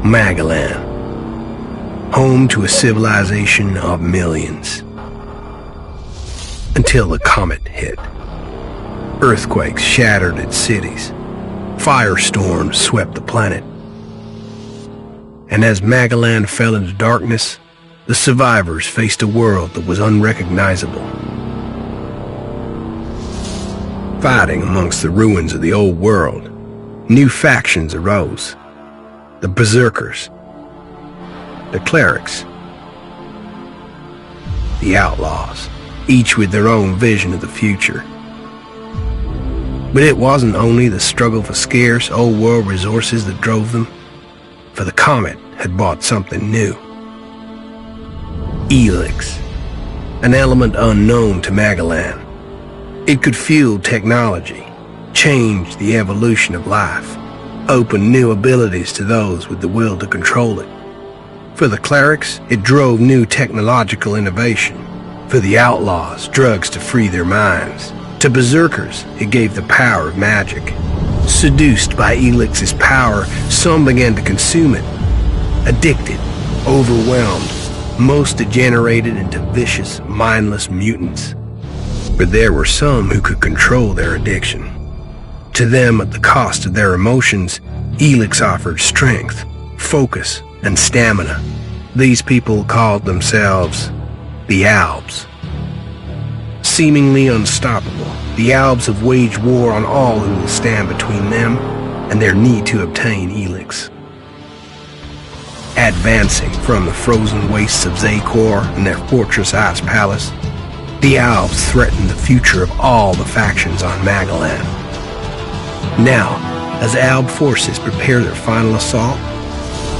Magellan, home to a civilization of millions. Until the comet hit. Earthquakes shattered its cities. Firestorms swept the planet. And as Magellan fell into darkness, the survivors faced a world that was unrecognizable. Fighting amongst the ruins of the old world, new factions arose. The Berserkers, the Clerics, the Outlaws, each with their own vision of the future. But it wasn't only the struggle for scarce old world resources that drove them, for the comet had brought something new. Elex, an element unknown to Magellan. It could fuel technology, change the evolution of life, open new abilities to those with the will to control it. For the Clerics, it drove new technological innovation. For the Outlaws, drugs to free their minds. To Berserkers, it gave the power of magic. Seduced by Elix's power, some began to consume it. Addicted, overwhelmed, most degenerated into vicious, mindless mutants. But there were some who could control their addiction. To them, at the cost of their emotions, Elex offered strength, focus, and stamina. These people called themselves the Albs. Seemingly unstoppable, the Albs have waged war on all who will stand between them and their need to obtain Elex. Advancing from the frozen wastes of Zakor and their fortress ice palace, the Albs threaten the future of all the factions on Magellan. Now, as Alb forces prepare their final assault,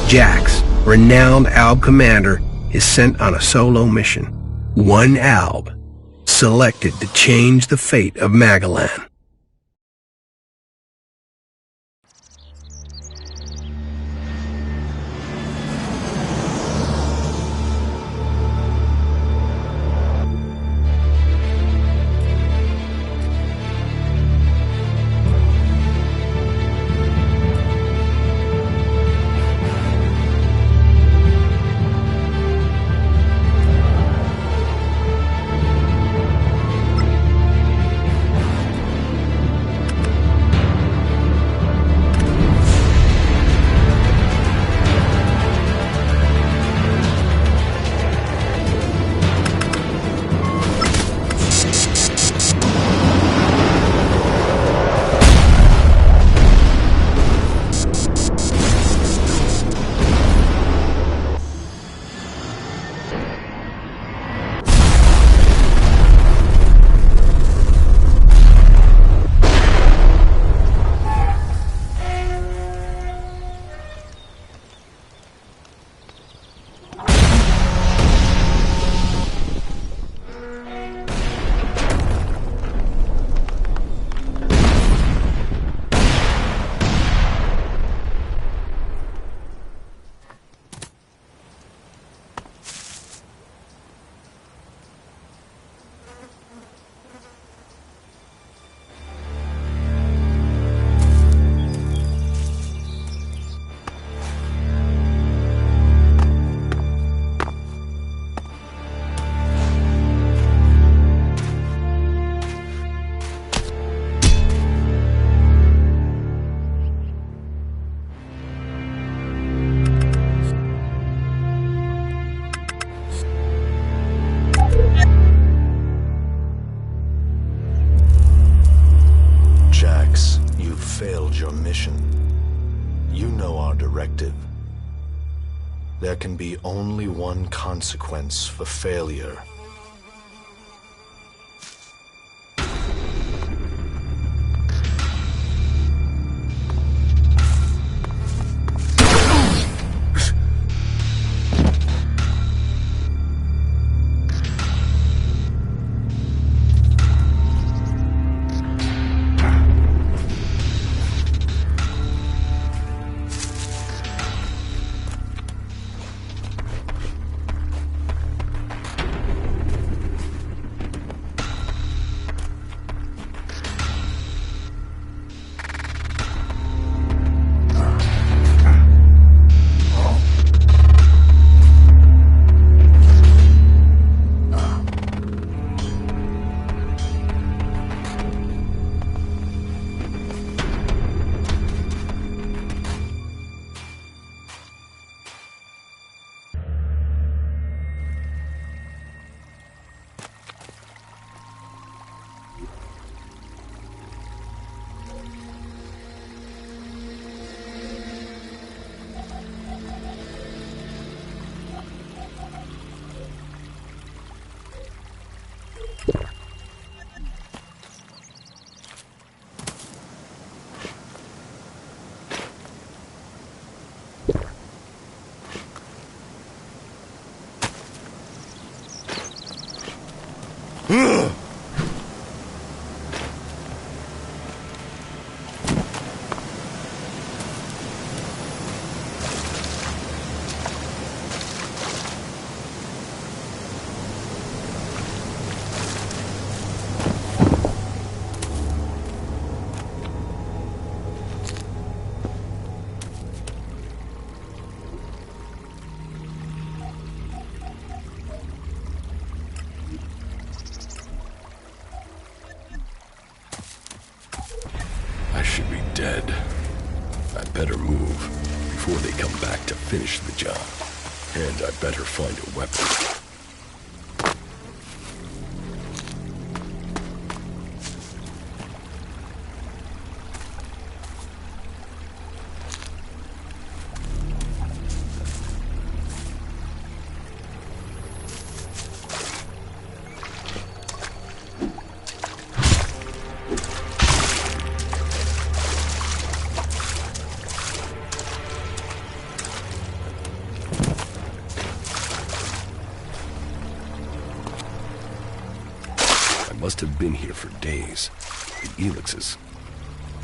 Jax, renowned Alb commander, is sent on a solo mission. One Alb, selected to change the fate of Magellan. There can be only one consequence for failure. I should be dead. I better move before they come back to finish the job. And I better find a weapon. Must have been here for days. The Elex is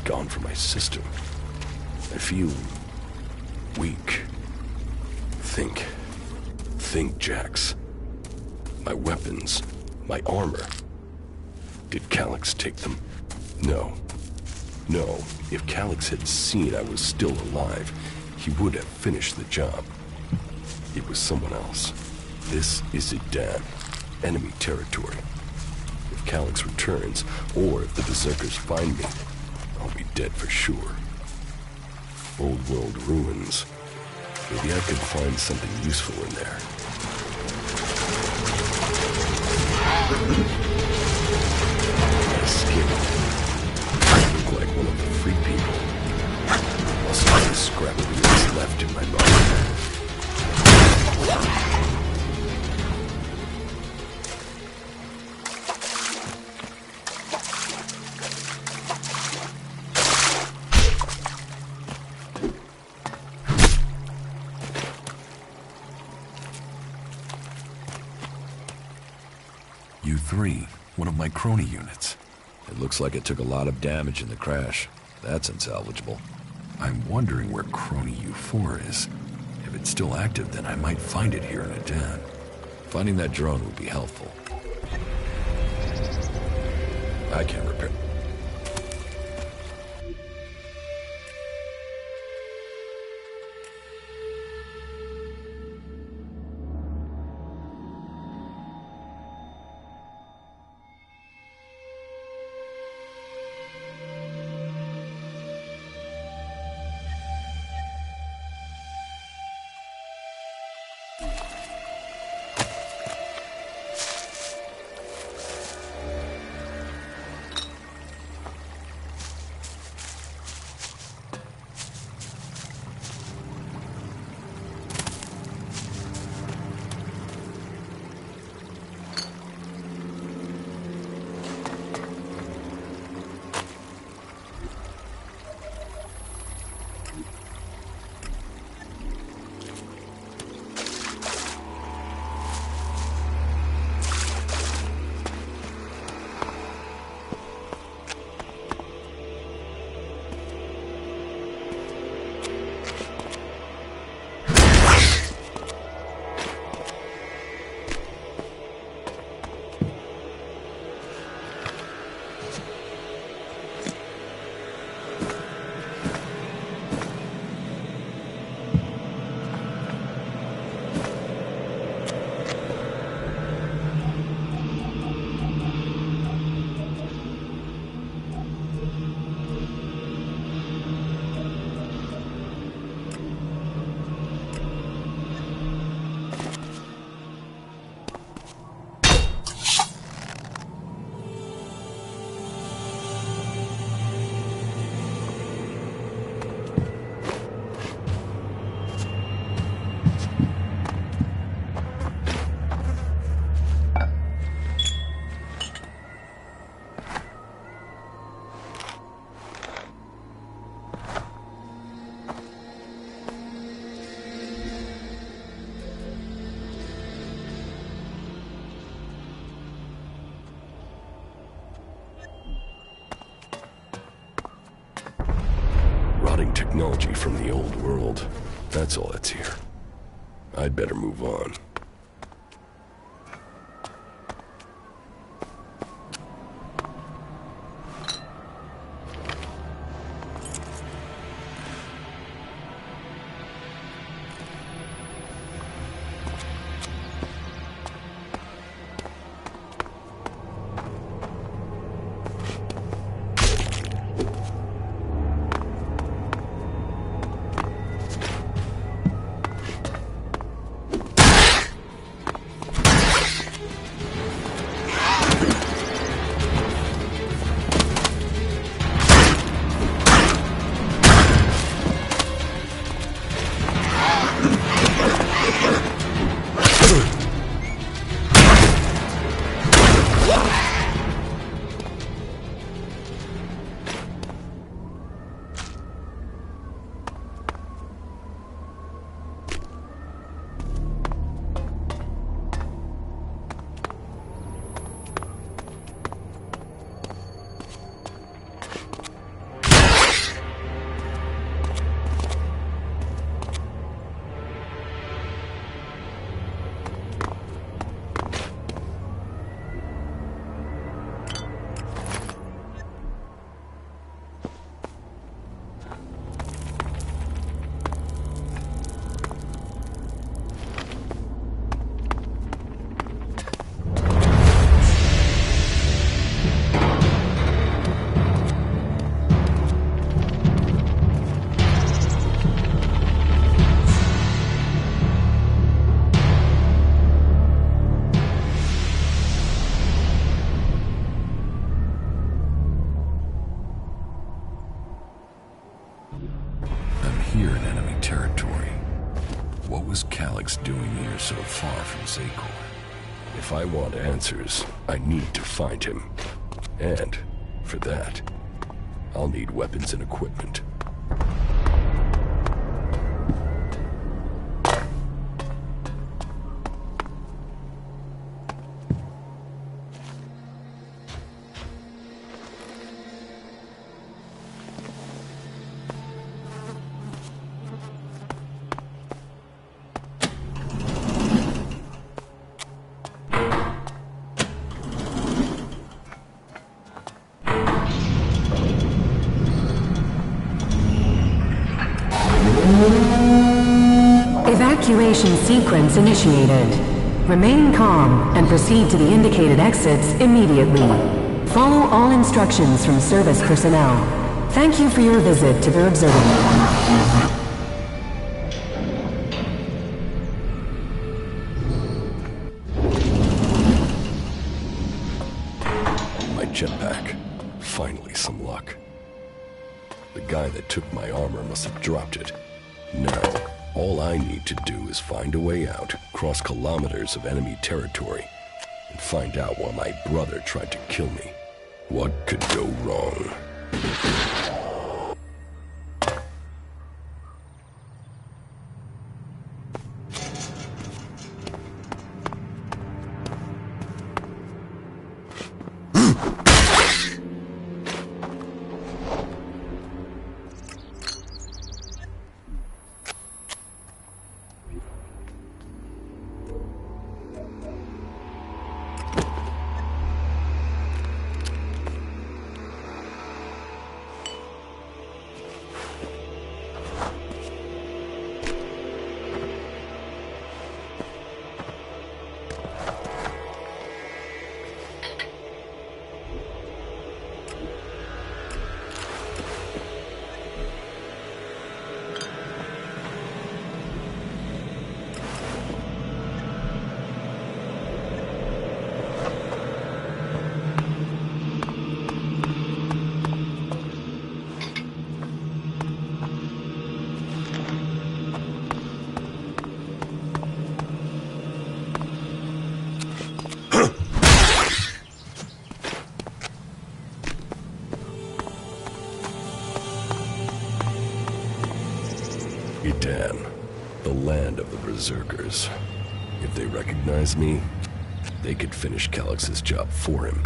gone from my system. I feel weak. Think, Jax. My weapons, my armor. Did Calyx take them? No. If Calyx had seen I was still alive, he would have finished the job. It was someone else. This is Idan, enemy territory. If Calyx returns, or if the Berserkers find me, I'll be dead for sure. Old world ruins. Maybe I could find something useful in there. My skin. I look like one of the free people. I'll start to scrap what's left in my body. U3, one of my crony units. It looks like it took a lot of damage in the crash. That's unsalvageable. I'm wondering where crony U4 is. If it's still active, then I might find it here in Idan. Finding that drone would be helpful. I can't repair. technology from the old world. That's all that's here. I'd better move on. Here in enemy territory. What was Calyx doing here so far from Xacor? If I want answers, I need to find him. And, for that, I'll need weapons and equipment. Evacuation sequence initiated. Remain calm and proceed to the indicated exits immediately. Follow all instructions from service personnel. Thank you for your visit to the observatory. My jetpack. Finally some luck. The guy that took my armor must have dropped it. Now, all I need to do is find a way out, cross kilometers of enemy territory, and find out why my brother tried to kill me. What could go wrong? Idan, the land of the Berserkers. If they recognize me, they could finish Calyx's job for him.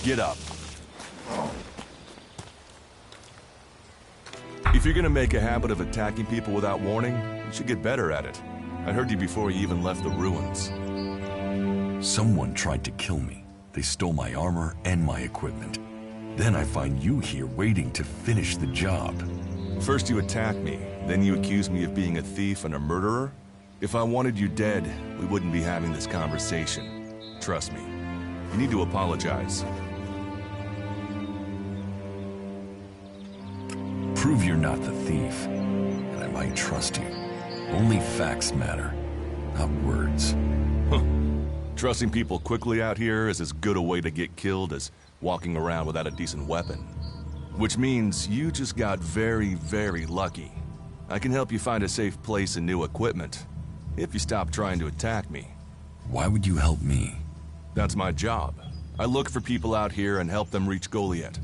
Get up. If you're gonna make a habit of attacking people without warning, you should get better at it. I heard you before you even left the ruins. Someone tried to kill me. They stole my armor and my equipment. Then I find you here waiting to finish the job. First you attack me, then you accuse me of being a thief and a murderer? If I wanted you dead, we wouldn't be having this conversation. Trust me. You need to apologize. Prove you're not the thief, and I might trust you. Only facts matter, not words. Trusting people quickly out here is as good a way to get killed as walking around without a decent weapon. Which means you just got very, very lucky. I can help you find a safe place and new equipment, if you stop trying to attack me. Why would you help me? That's my job. I look for people out here and help them reach Goliath.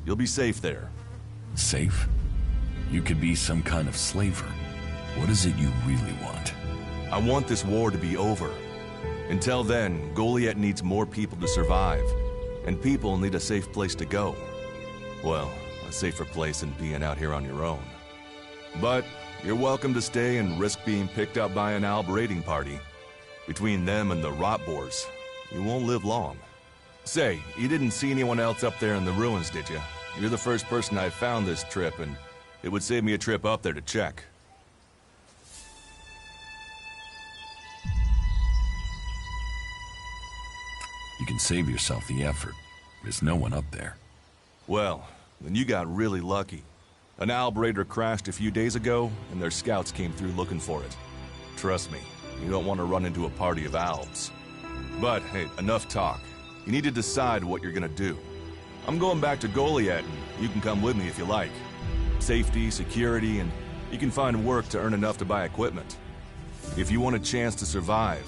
You'll be safe there. Safe? You could be some kind of slaver. What is it you really want? I want this war to be over. Until then, Goliath needs more people to survive, and people need a safe place to go. Well, a safer place than being out here on your own. But you're welcome to stay and risk being picked up by an Alb raiding party. Between them and the Rotboars, you won't live long. Say, you didn't see anyone else up there in the ruins, did you? You're the first person I've found this trip, and it would save me a trip up there to check. You can save yourself the effort. There's no one up there. Well, then you got really lucky. An Alb raider crashed a few days ago, and their scouts came through looking for it. Trust me, you don't want to run into a party of Albs. But, hey, enough talk. You need to decide what you're gonna do. I'm going back to Goliath, and you can come with me if you like. Safety, security, and you can find work to earn enough to buy equipment. If you want a chance to survive,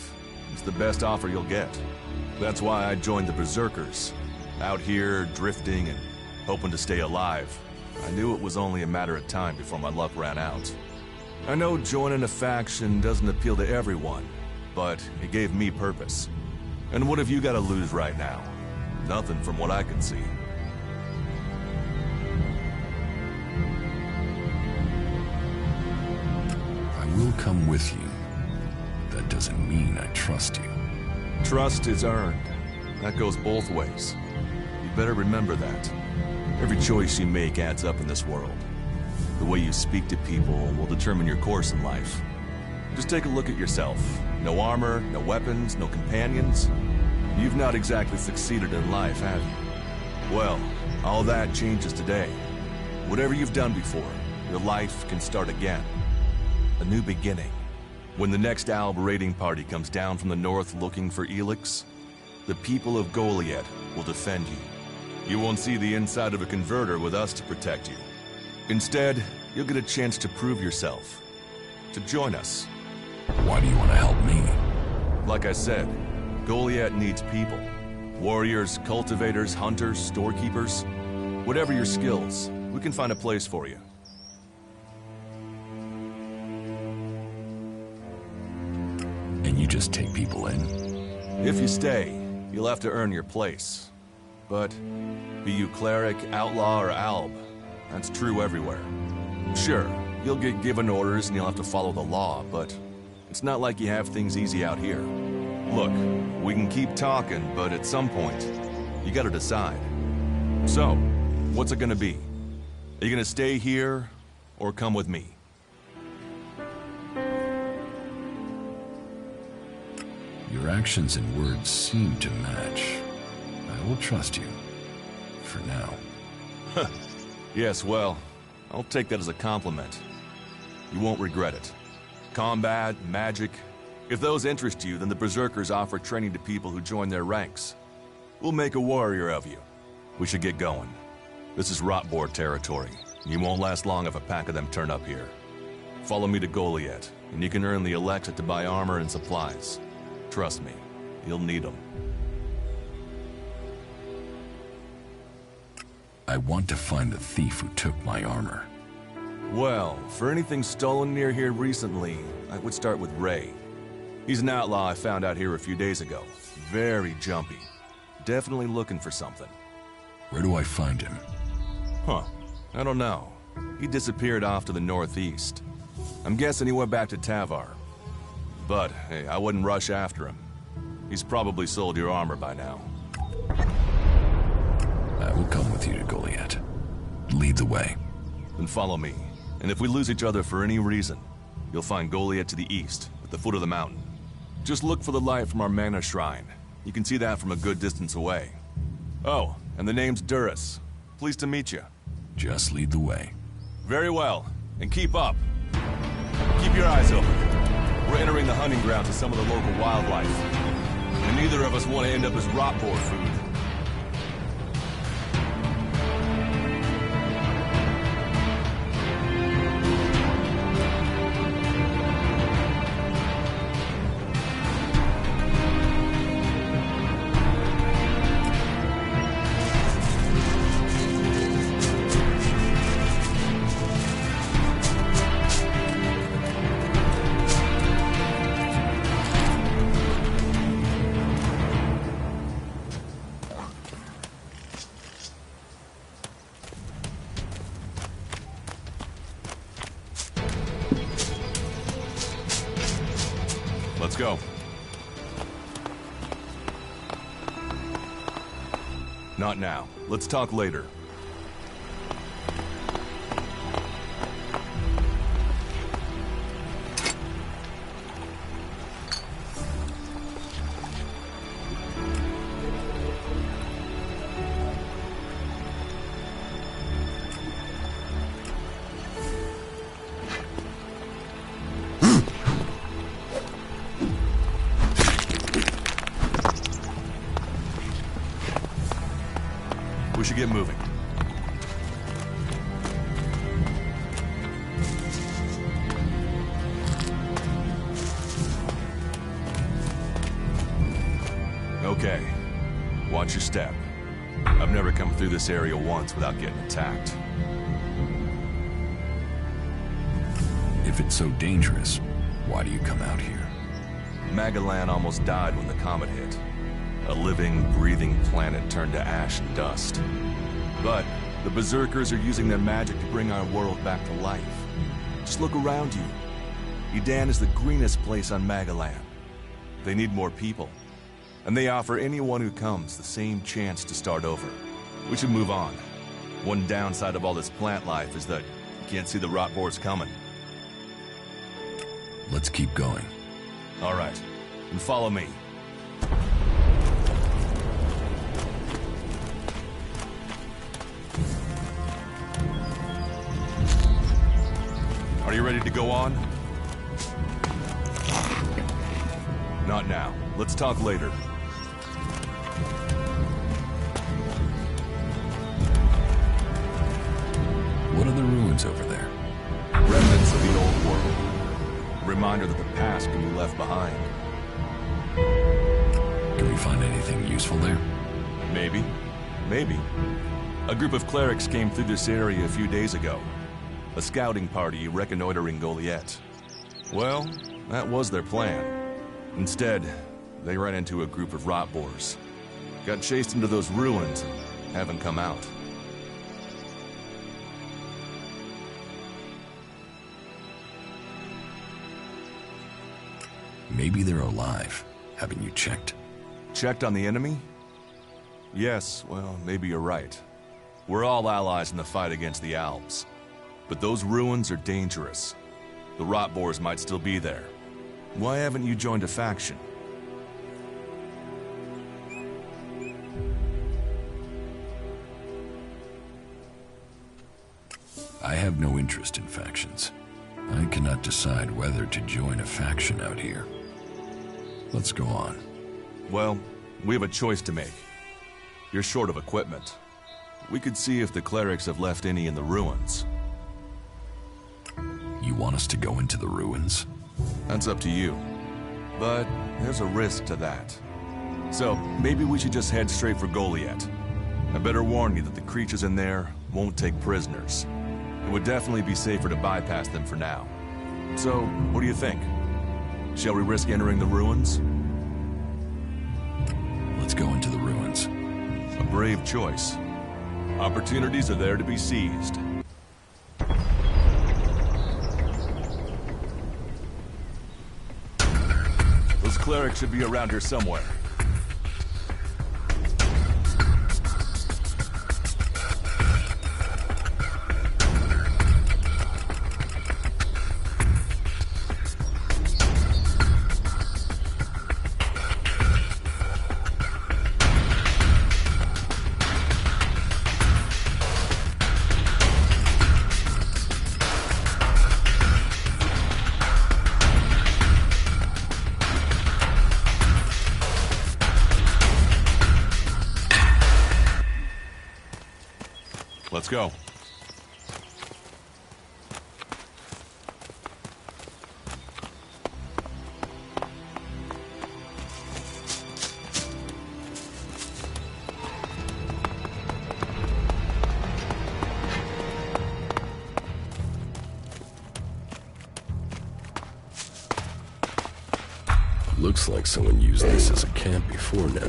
it's the best offer you'll get. That's why I joined the Berserkers. Out here, drifting and hoping to stay alive. I knew it was only a matter of time before my luck ran out. I know joining a faction doesn't appeal to everyone, but it gave me purpose. And what have you got to lose right now? Nothing from what I can see. I will come with you. That doesn't mean I trust you. Trust is earned. That goes both ways. You better remember that. Every choice you make adds up in this world. The way you speak to people will determine your course in life. Just take a look at yourself. No armor, no weapons, no companions. You've not exactly succeeded in life, have you? Well, all that changes today. Whatever you've done before, your life can start again. A new beginning. When the next Alb raiding party comes down from the north looking for Elex, the people of Goliath will defend you. You won't see the inside of a converter with us to protect you. Instead, you'll get a chance to prove yourself. To join us. Why do you want to help me? Like I said, Goliath needs people. Warriors, cultivators, hunters, storekeepers. Whatever your skills, we can find a place for you. And you just take people in? If you stay, you'll have to earn your place. But be you cleric, outlaw, or alb, that's true everywhere. Sure, you'll get given orders and you'll have to follow the law, but it's not like you have things easy out here. Look, we can keep talking, but at some point, you gotta decide. So, what's it gonna be? Are you gonna stay here, or come with me? Your actions and words seem to match. I will trust you. For now. Yes, well, I'll take that as a compliment. You won't regret it. Combat, magic. If those interest you, then the Berserkers offer training to people who join their ranks. We'll make a warrior of you. We should get going. This is Rotboar territory. You won't last long if a pack of them turn up here. Follow me to Goliath, and you can earn the Elex to buy armor and supplies. Trust me, you'll need them. I want to find the thief who took my armor. Well, for anything stolen near here recently, I would start with Ray. He's an outlaw I found out here a few days ago. Very jumpy. Definitely looking for something. Where do I find him? Huh. I don't know. He disappeared off to the northeast. I'm guessing he went back to Tavar. But, hey, I wouldn't rush after him. He's probably sold your armor by now. I will come with you to Goliath. Lead the way. Then follow me. And if we lose each other for any reason, you'll find Goliath to the east, at the foot of the mountain. Just look for the light from our mana shrine. You can see that from a good distance away. Oh, and the name's Duras. Pleased to meet you. Just lead the way. Very well. And keep up. Keep your eyes open. We're entering the hunting grounds of some of the local wildlife. And neither of us want to end up as rot boar food. Let's go. Not now. Let's talk later. We should get moving. Okay. Watch your step. I've never come through this area once without getting attacked. If it's so dangerous, why do you come out here? Magalan almost died when the comet hit. A living, breathing planet turned to ash and dust. But the Berserkers are using their magic to bring our world back to life. Just look around you. Edan is the greenest place on Magalan. They need more people. And they offer anyone who comes the same chance to start over. We should move on. One downside of all this plant life is that you can't see the rot boars coming. Let's keep going. All right. And follow me. Are you ready to go on? Not now. Let's talk later. What are the ruins over there? Remnants of the old world. A reminder that the past can be left behind. Can we find anything useful there? Maybe. Maybe. A group of clerics came through this area a few days ago. A scouting party reconnoitering Goliath. Well, that was their plan. Instead, they ran into a group of rot boars. Got chased into those ruins and haven't come out. Maybe they're alive. Haven't you checked? Checked on the enemy? Yes, well, maybe you're right. We're all allies in the fight against the Alps. But those ruins are dangerous. The rot boars might still be there. Why haven't you joined a faction? I have no interest in factions. I cannot decide whether to join a faction out here. Let's go on. Well, we have a choice to make. You're short of equipment. We could see if the clerics have left any in the ruins. You want us to go into the ruins? That's up to you. But there's a risk to that. So maybe we should just head straight for Goliath. I better warn you that the creatures in there won't take prisoners. It would definitely be safer to bypass them for now. So, what do you think? Shall we risk entering the ruins? Let's go into the ruins. A brave choice. Opportunities are there to be seized. Those clerics should be around here somewhere. Let's go. Looks like someone used this as a camp before now.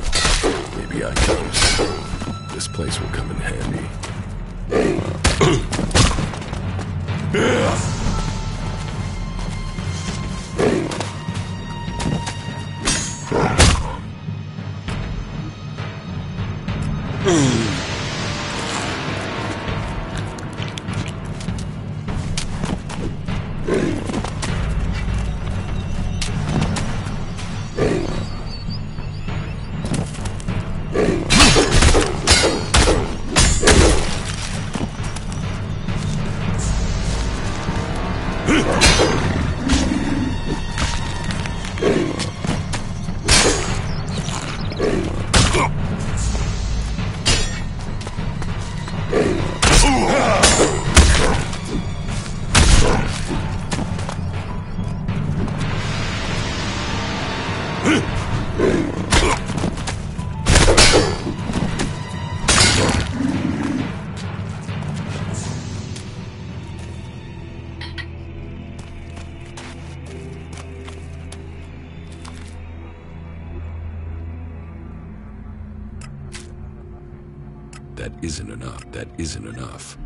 Maybe I can use it. This place will come in handy. That isn't enough. That isn't enough.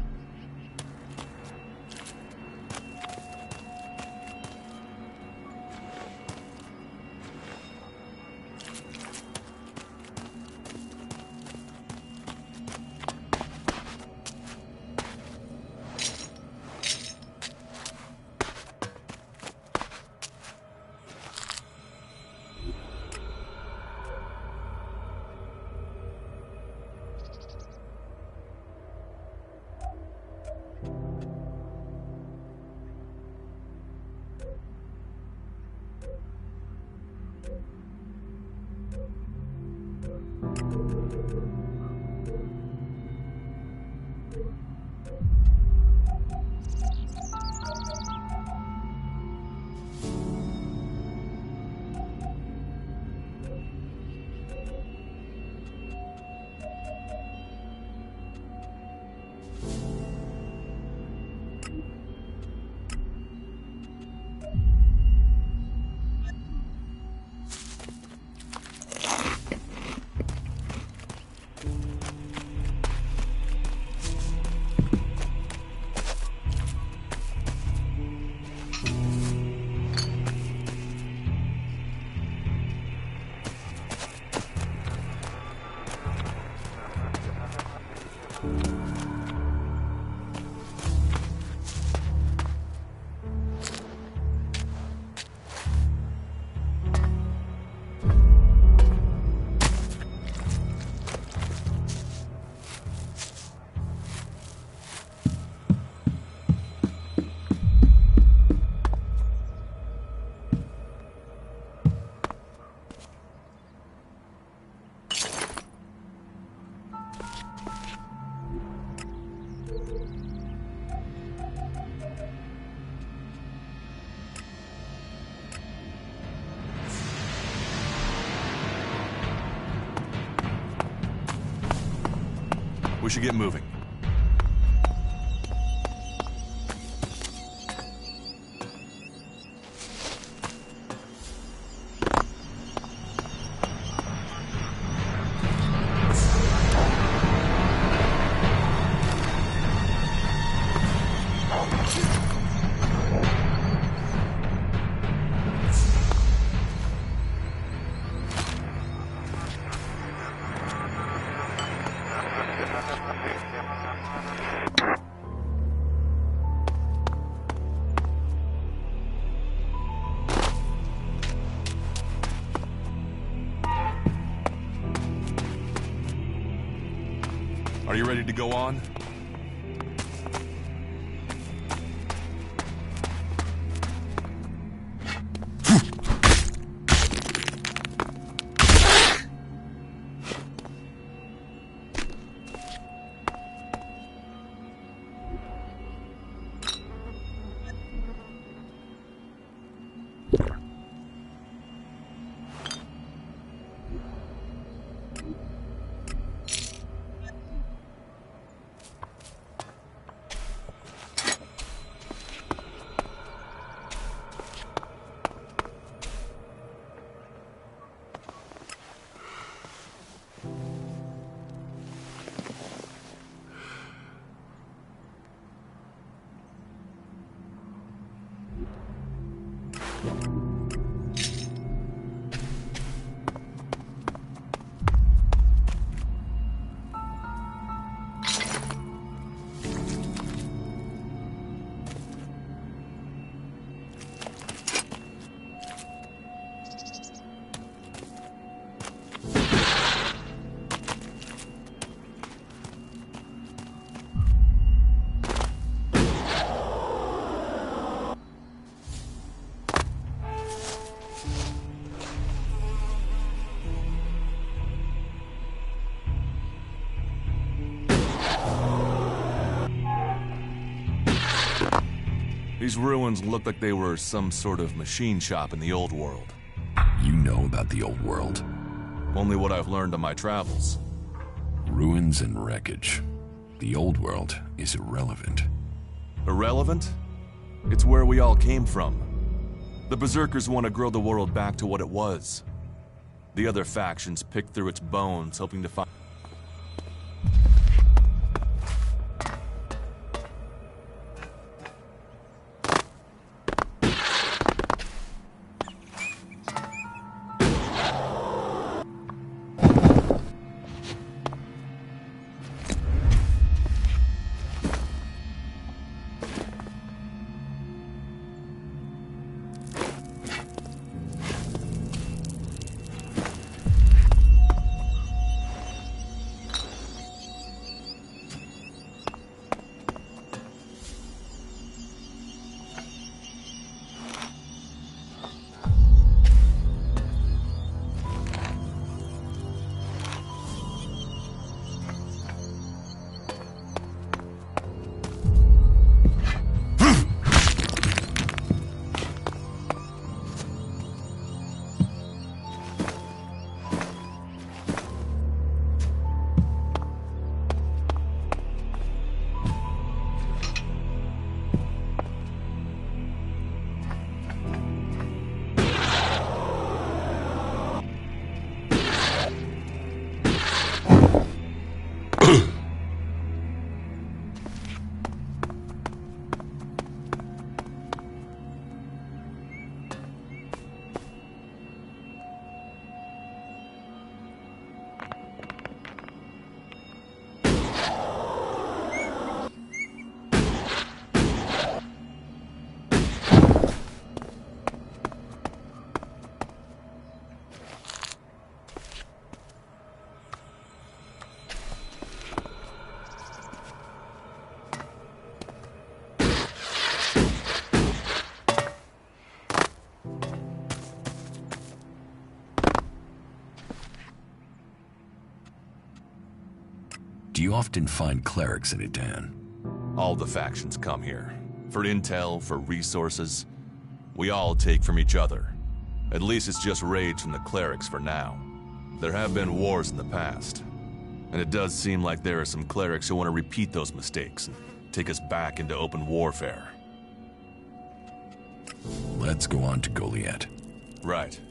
We should get moving. Are you ready to go on? These ruins look like they were some sort of machine shop in the old world. You know about the old world. Only what I've learned on my travels. Ruins and wreckage. The old world is irrelevant. Irrelevant? It's where we all came from. The Berserkers want to grow the world back to what it was. The other factions pick through its bones, hoping to find... Do you often find clerics in Edan? All the factions come here. For intel, for resources. We all take from each other. At least it's just raids from the clerics for now. There have been wars in the past. And it does seem like there are some clerics who want to repeat those mistakes and take us back into open warfare. Let's go on to Goliath. Right.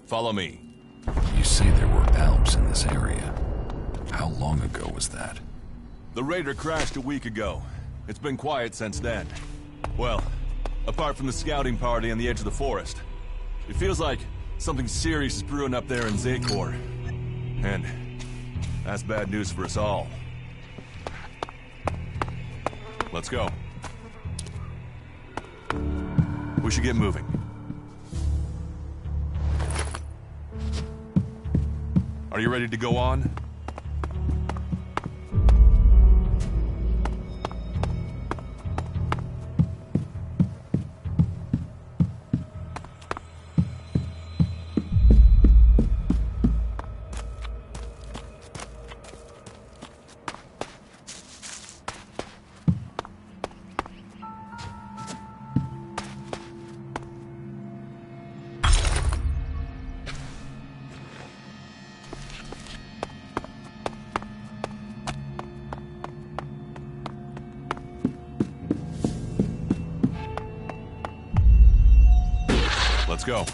Follow me. You say there were Alps in this area. How long ago was that? The raider crashed a week ago. It's been quiet since then. Well, apart from the scouting party on the edge of the forest. It feels like something serious is brewing up there in Zakor. And that's bad news for us all. Let's go. We should get moving. Are you ready to go on? Let's go.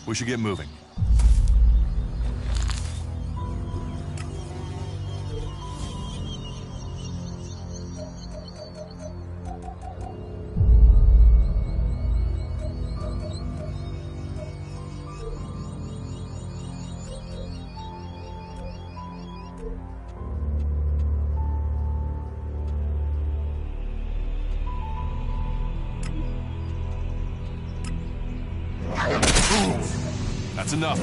We should get moving. That's enough.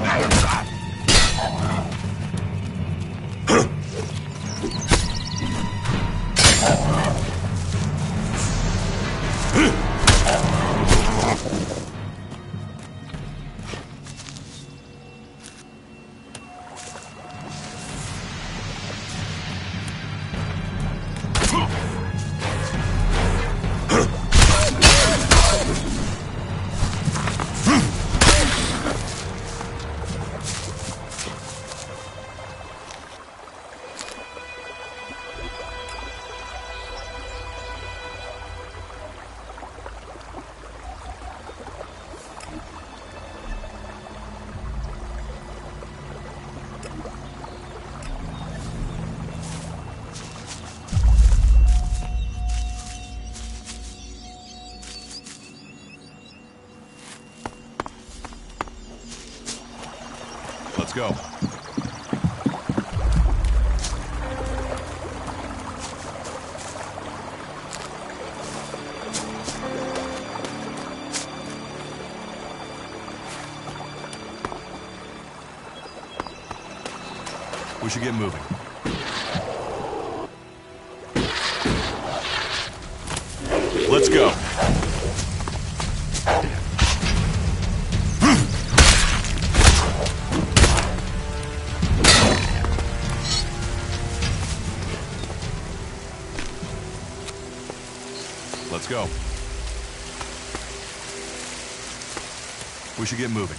Let's go. We should get moving. Let's go. Let's go. We should get moving.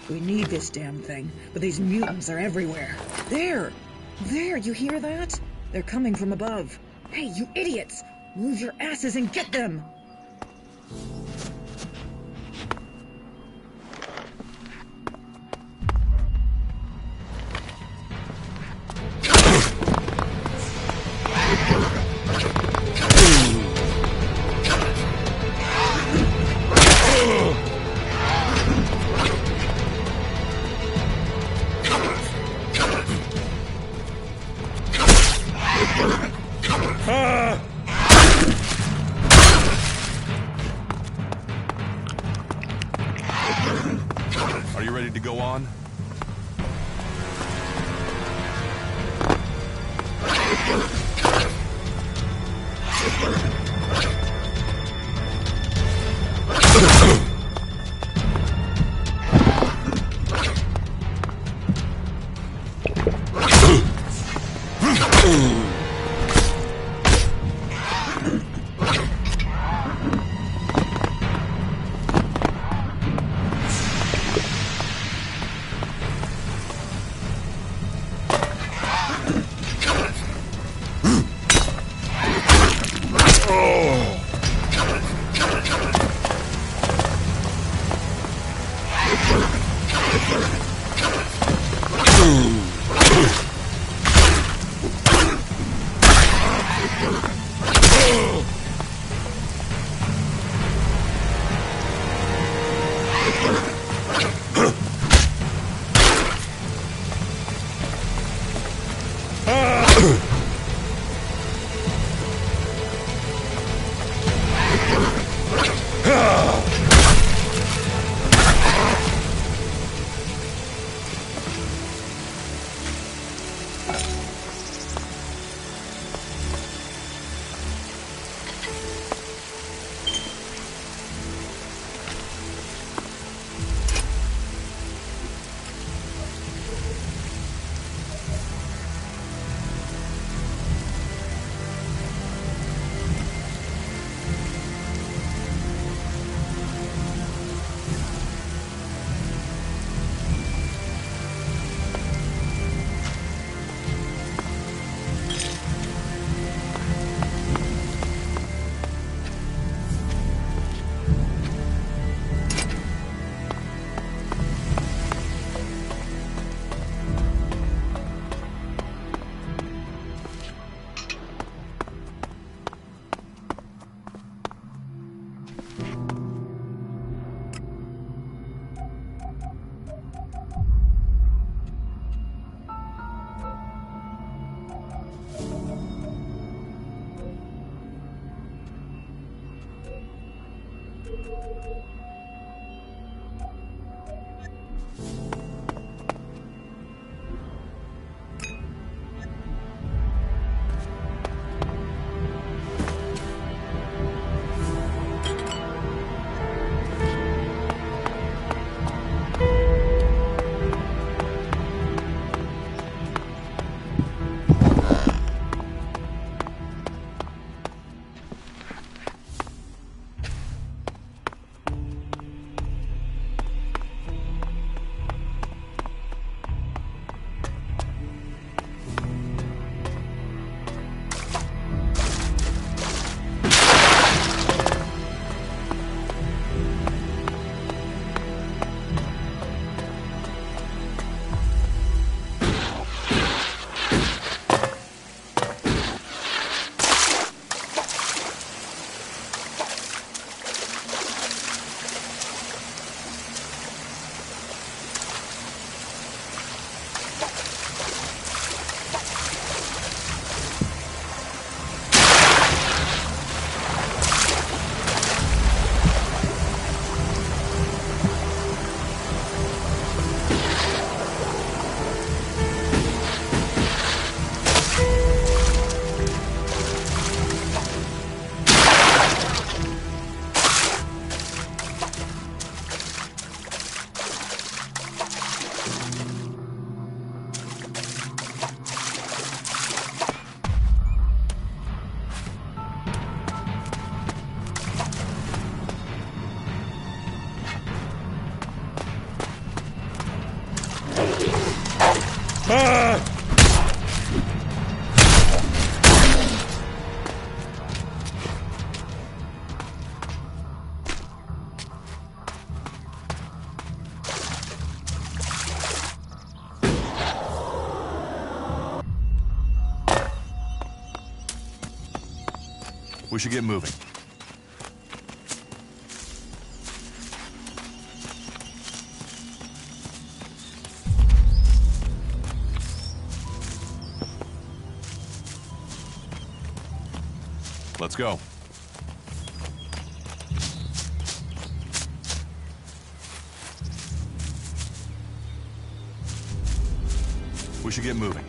We need this damn thing, but these mutants are everywhere. There! There, you hear that? They're coming from above. Hey, you idiots! Move your asses and get them! Are you ready to go on? We should get moving. Let's go. We should get moving.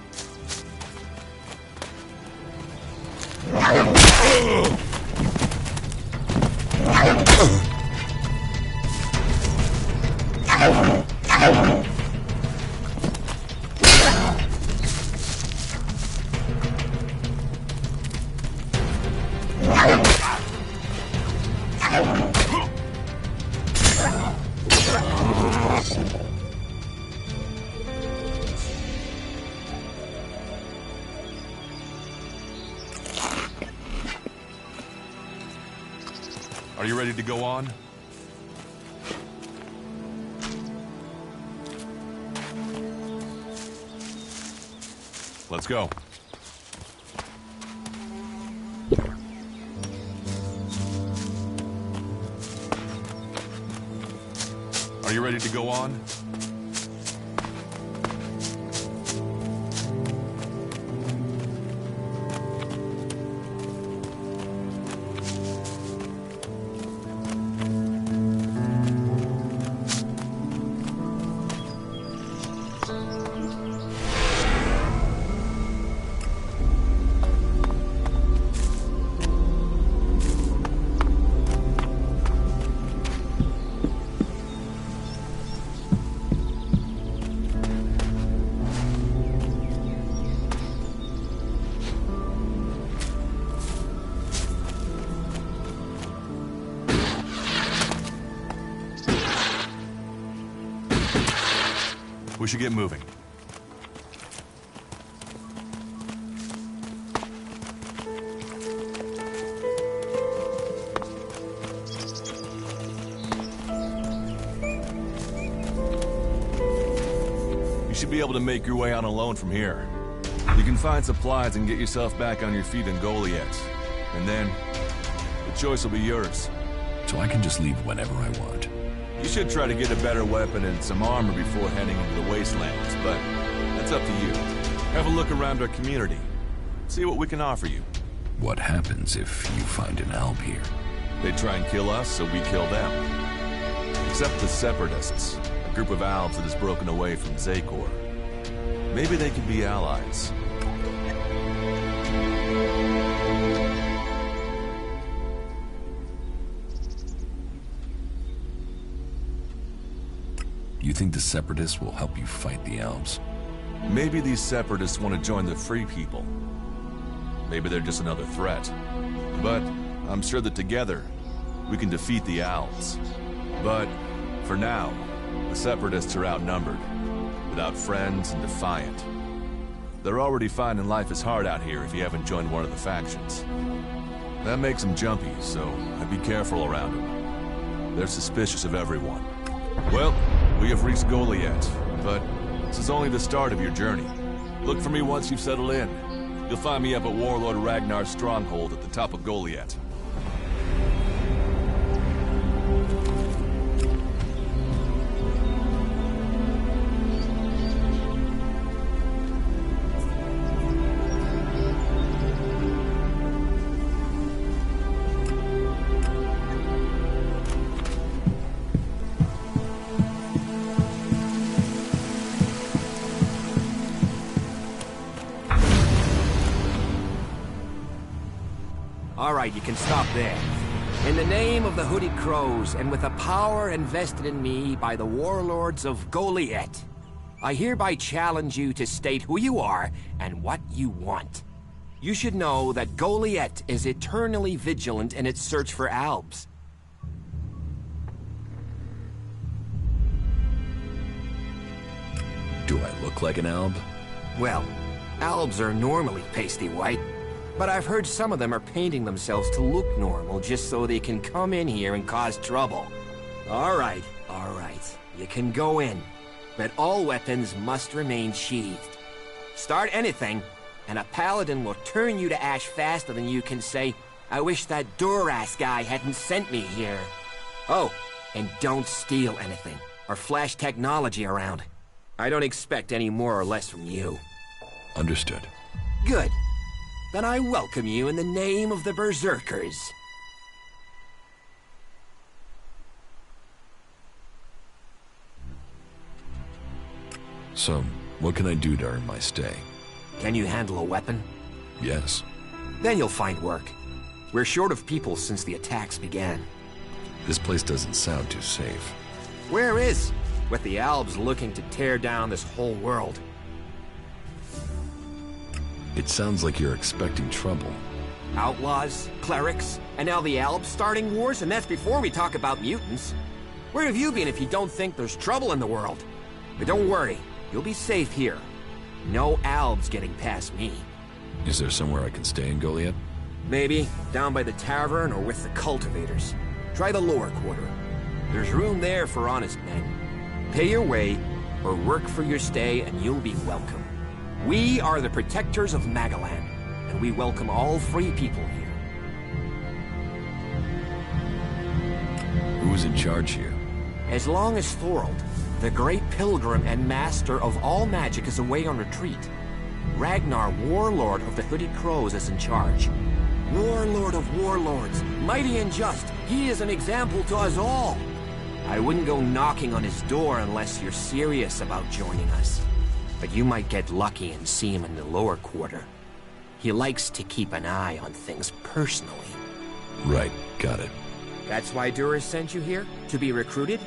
Are you ready to go on? Let's go. Are you ready to go on? We should get moving. You should be able to make your way on alone from here. You can find supplies and get yourself back on your feet in Goliath. And then, the choice will be yours. So I can just leave whenever I want. You should try to get a better weapon and some armor before heading into the wastelands, but that's up to you. Have a look around our community. See what we can offer you. What happens if you find an alb here? They try and kill us, so we kill them. Except the Separatists, a group of Albs that has broken away from Zakor. Maybe they could be allies. You think the Separatists will help you fight the Albs? Maybe these Separatists want to join the Free People. Maybe they're just another threat. But I'm sure that together, we can defeat the Albs. But for now, the Separatists are outnumbered, without friends and defiant. They're already finding life is hard out here if you haven't joined one of the factions. That makes them jumpy, so I'd be careful around them. They're suspicious of everyone. Well, we have reached Goliath, but this is only the start of your journey. Look for me once you've settled in. You'll find me up at Warlord Ragnar's stronghold at the top of Goliath. All right, you can stop there. In the name of the Hooded Crows, and with the power invested in me by the warlords of Goliath, I hereby challenge you to state who you are and what you want. You should know that Goliath is eternally vigilant in its search for Albs. Do I look like an Alb? Well, Albs are normally pasty white, but I've heard some of them are painting themselves to look normal just so they can come in here and cause trouble. All right. You can go in, but all weapons must remain sheathed. Start anything, and a paladin will turn you to ash faster than you can say, "I wish that Duras guy hadn't sent me here." Oh, and don't steal anything, or flash technology around. I don't expect any more or less from you. Understood. Good. Then I welcome you in the name of the Berserkers. So, what can I do to earn my stay? Can you handle a weapon? Yes. Then you'll find work. We're short of people since the attacks began. This place doesn't sound too safe. Where is? With the Albs looking to tear down this whole world. It sounds like you're expecting trouble. Outlaws, clerics, and now the Albs starting wars, and that's before we talk about mutants. Where have you been if you don't think there's trouble in the world? But don't worry, you'll be safe here. No Albs getting past me. Is there somewhere I can stay in Goliath? Maybe down by the tavern or with the cultivators. Try the lower quarter. There's room there for honest men. Pay your way, or work for your stay, and you'll be welcome. We are the protectors of Magalan, and we welcome all free people here. Who's in charge here? As long as Thorold, the great pilgrim and master of all magic, is away on retreat, Ragnar, warlord of the Hooded Crows, is in charge. Warlord of warlords, mighty and just, he is an example to us all. I wouldn't go knocking on his door unless you're serious about joining us. But you might get lucky and see him in the lower quarter. He likes to keep an eye on things personally. Right, got it. That's why Duras sent you here? To be recruited?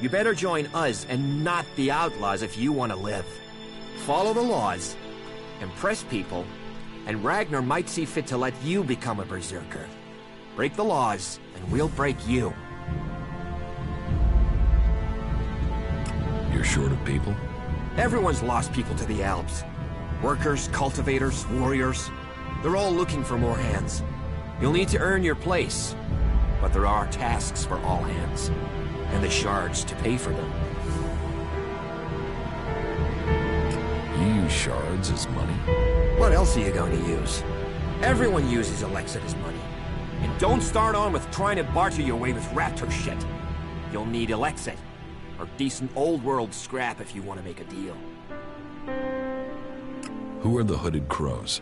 You better join us and not the outlaws if you want to live. Follow the laws, impress people, and Ragnar might see fit to let you become a berserker. Break the laws, and we'll break you. You're short of people? Everyone's lost people to the Alps. Workers, cultivators, warriors. They're all looking for more hands. You'll need to earn your place. But there are tasks for all hands. And the shards to pay for them. You use shards as money? What else are you going to use? Everyone uses Elex as money. And don't start on with trying to barter your way with raptor shit. You'll need Elexit, or decent old world scrap if you want to make a deal. Who are the Hooded Crows?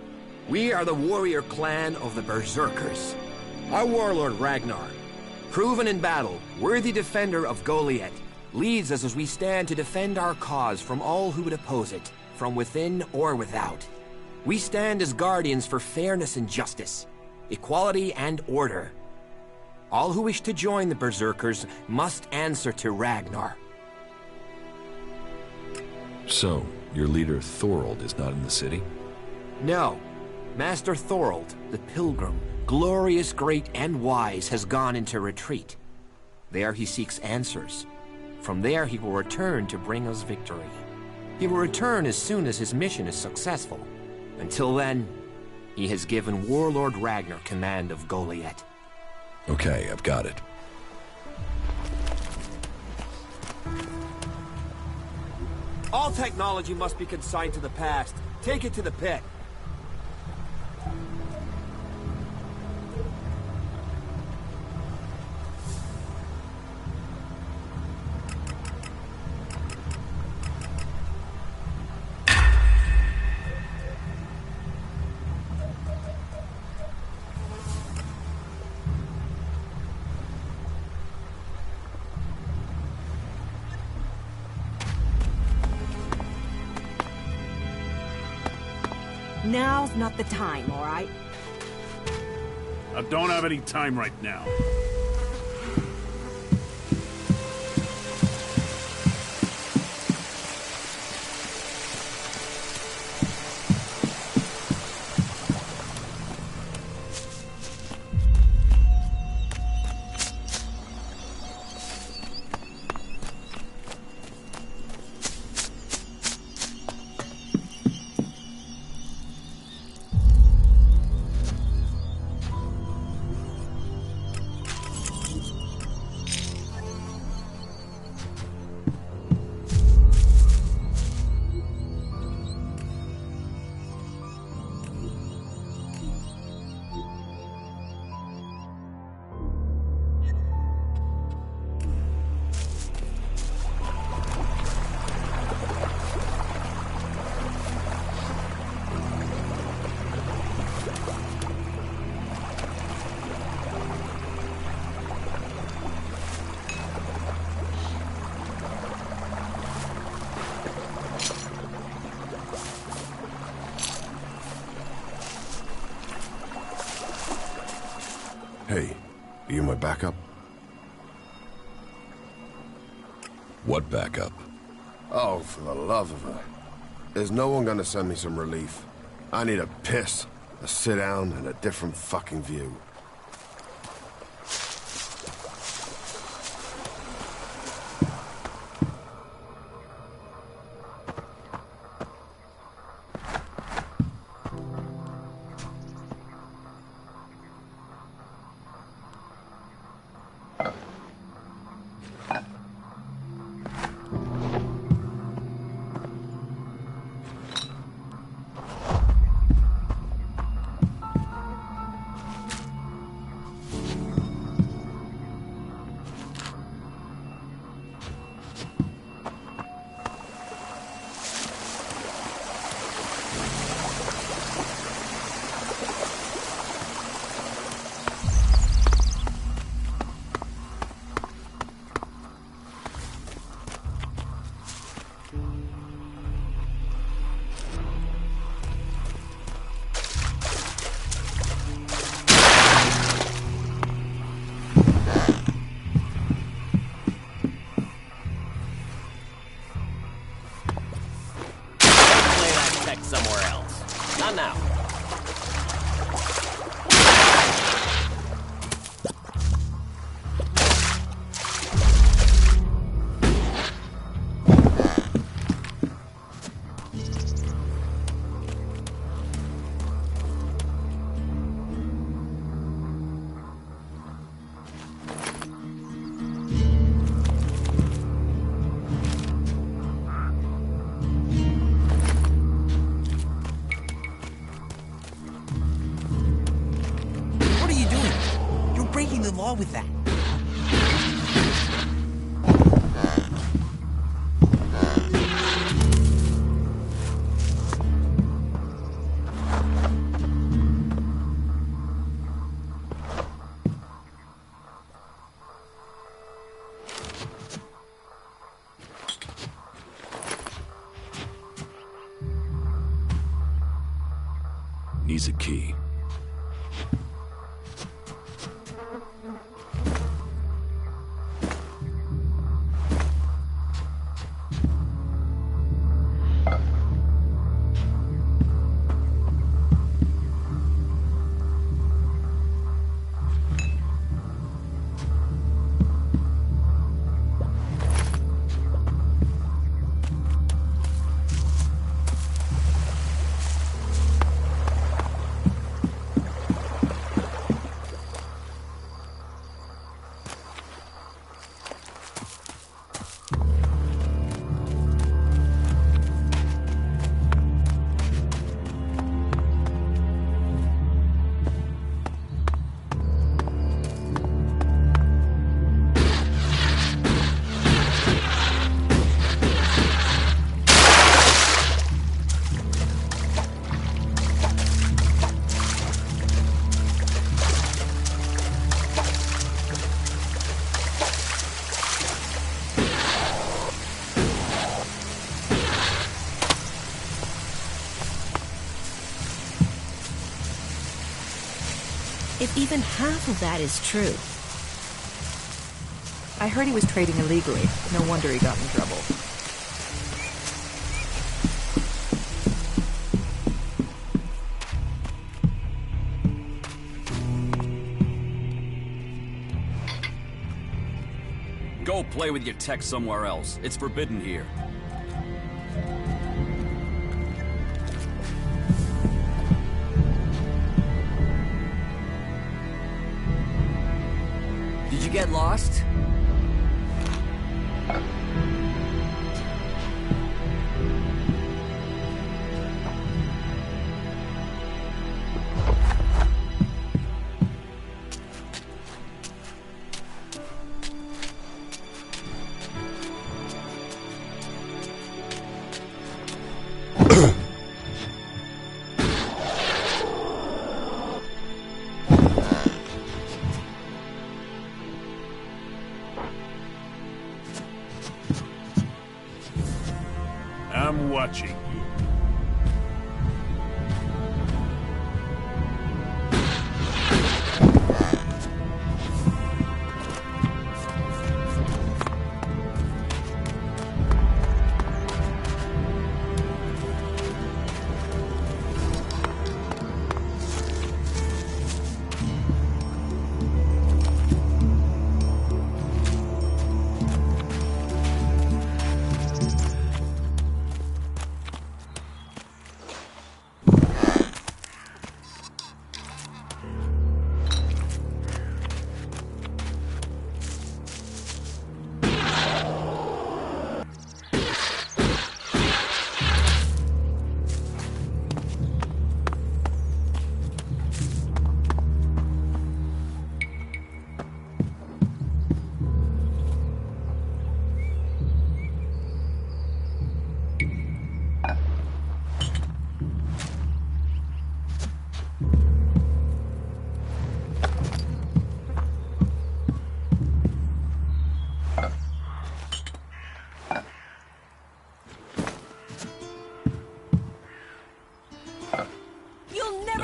We are the warrior clan of the Berserkers. Our warlord Ragnar, proven in battle, worthy defender of Goliath, leads us as we stand to defend our cause from all who would oppose it, from within or without. We stand as guardians for fairness and justice, equality and order. All who wish to join the Berserkers must answer to Ragnar. So, your leader Thorold is not in the city? No. Master Thorold, the Pilgrim, glorious, great, and wise, has gone into retreat. There he seeks answers. From there he will return to bring us victory. He will return as soon as his mission is successful. Until then, he has given Warlord Ragnar command of Goliath. Okay, I've got it. All technology must be consigned to the past. Take it to the pit. Now's not the time, all right? I don't have any time right now. Hey, are you my backup? What backup? Oh, for the love of her. There's no one gonna send me some relief. I need a piss, a sit down, and a different fucking view. tech somewhere else. Not now. With that. Needs a key. If even half of that is true. I heard he was trading illegally. No wonder he got in trouble. Go play with your tech somewhere else. It's forbidden here. Did you get lost? I'm watching you.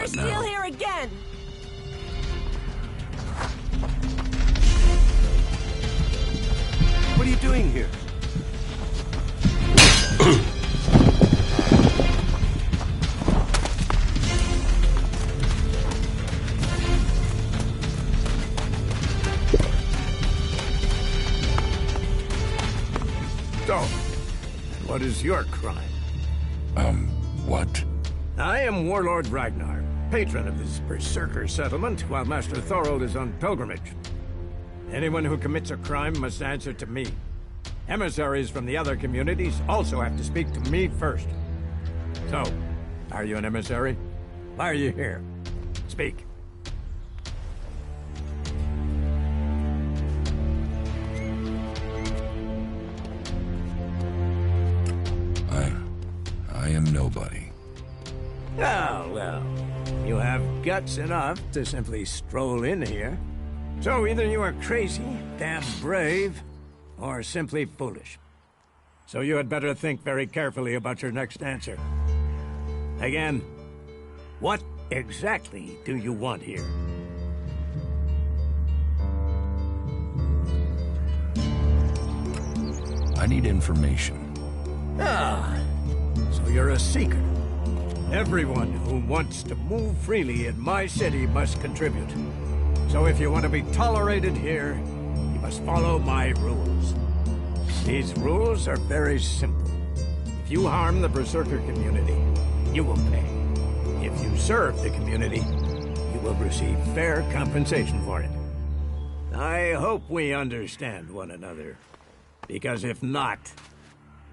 Steal here again! What are you doing here? what is your crime? What? I am Warlord Ragnar, patron of this Berserker settlement, while Master Thorold is on pilgrimage. Anyone who commits a crime must answer to me. Emissaries from the other communities also have to speak to me first. So, are you an emissary? Why are you here? Speak. I am nobody. Oh, well, you have guts enough to simply stroll in here. So either you are crazy, damn brave, or simply foolish. So you had better think very carefully about your next answer. Again, what exactly do you want here? I need information. Ah, so you're a seeker. Everyone who wants to move freely in my city must contribute. So if you want to be tolerated here, you must follow my rules. These rules are very simple. If you harm the Berserker community, you will pay. If you serve the community, you will receive fair compensation for it. I hope we understand one another. Because if not,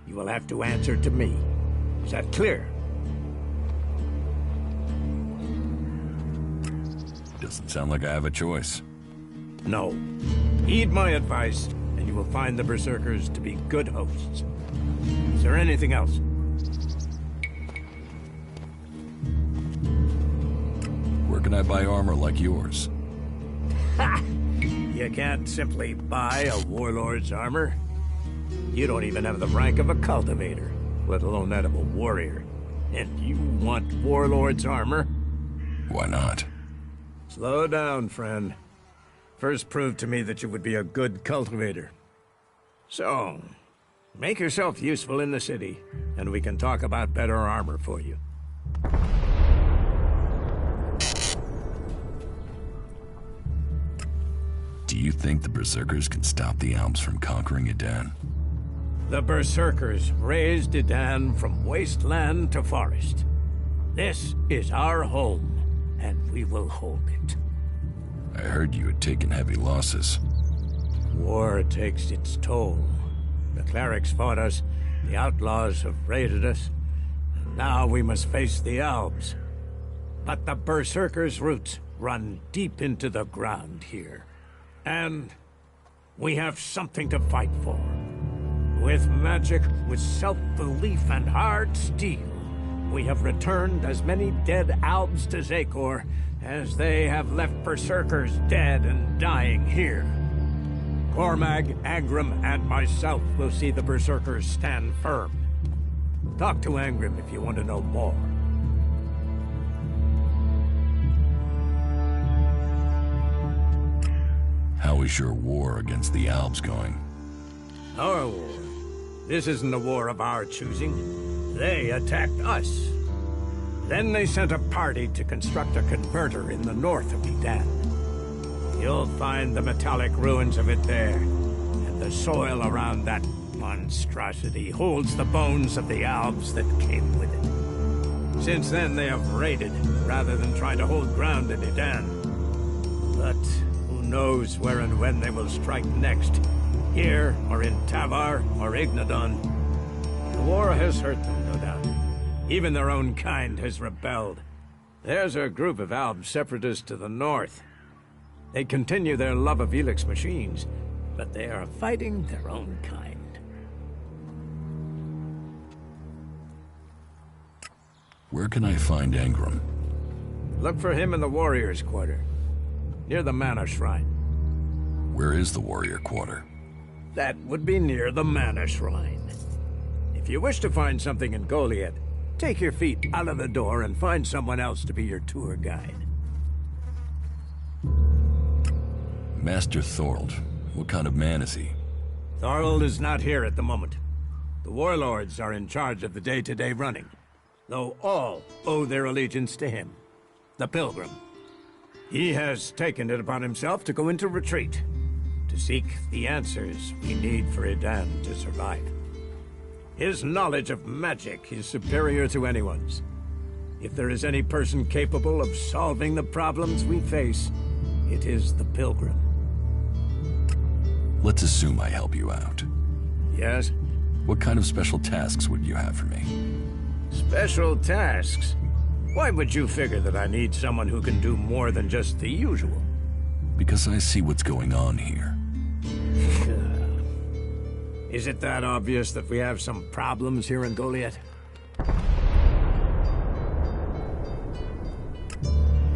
you will have to answer to me. Is that clear? Doesn't sound like I have a choice. No. Heed my advice, and you will find the Berserkers to be good hosts. Is there anything else? Where can I buy armor like yours? Ha! You can't simply buy a warlord's armor. You don't even have the rank of a cultivator, let alone that of a warrior. And you want warlord's armor? Why not? Slow down, friend. First prove to me that you would be a good cultivator. So, make yourself useful in the city, and we can talk about better armor for you. Do you think the Berserkers can stop the Alps from conquering Edan? The Berserkers raised Edan from wasteland to forest. This is our home, and we will hold it. I heard you had taken heavy losses. War takes its toll. The clerics fought us, the outlaws have raided us, and now we must face the Alps. But the Berserkers' roots run deep into the ground here. And we have something to fight for. With magic, with self-belief and hard steel, we have returned as many dead Alps to Zakor as they have left Berserkers dead and dying here. Cormag, Angrim, and myself will see the Berserkers stand firm. Talk to Angrim if you want to know more. How is your war against the Alps going? Our war? This isn't a war of our choosing. They attacked us. Then they sent a party to construct a converter in the north of Edan. You'll find the metallic ruins of it there, and the soil around that monstrosity holds the bones of the Alps that came with it. Since then, they have raided, rather than try to hold ground in Edan. But who knows where and when they will strike next? Here, or in Tavar, or Ignadon. The war has hurt them, no doubt. Even their own kind has rebelled. There's a group of Alb separatists to the north. They continue their love of Elex machines, but they are fighting their own kind. Where can I find Angrim? Look for him in the Warriors' Quarter, near the Mana Shrine. Where is the Warrior Quarter? That would be near the Mana Shrine. If you wish to find something in Goliath, take your feet out of the door and find someone else to be your tour guide. Master Thorold. What kind of man is he? Thorold is not here at the moment. The warlords are in charge of the day-to-day running, though all owe their allegiance to him, the Pilgrim. He has taken it upon himself to go into retreat, to seek the answers we need for Edan to survive. His knowledge of magic is superior to anyone's. If there is any person capable of solving the problems we face, it is the Pilgrim. Let's assume I help you out. Yes? What kind of special tasks would you have for me? Special tasks? Why would you figure that I need someone who can do more than just the usual? Because I see what's going on here. Is it that obvious that we have some problems here in Goliath?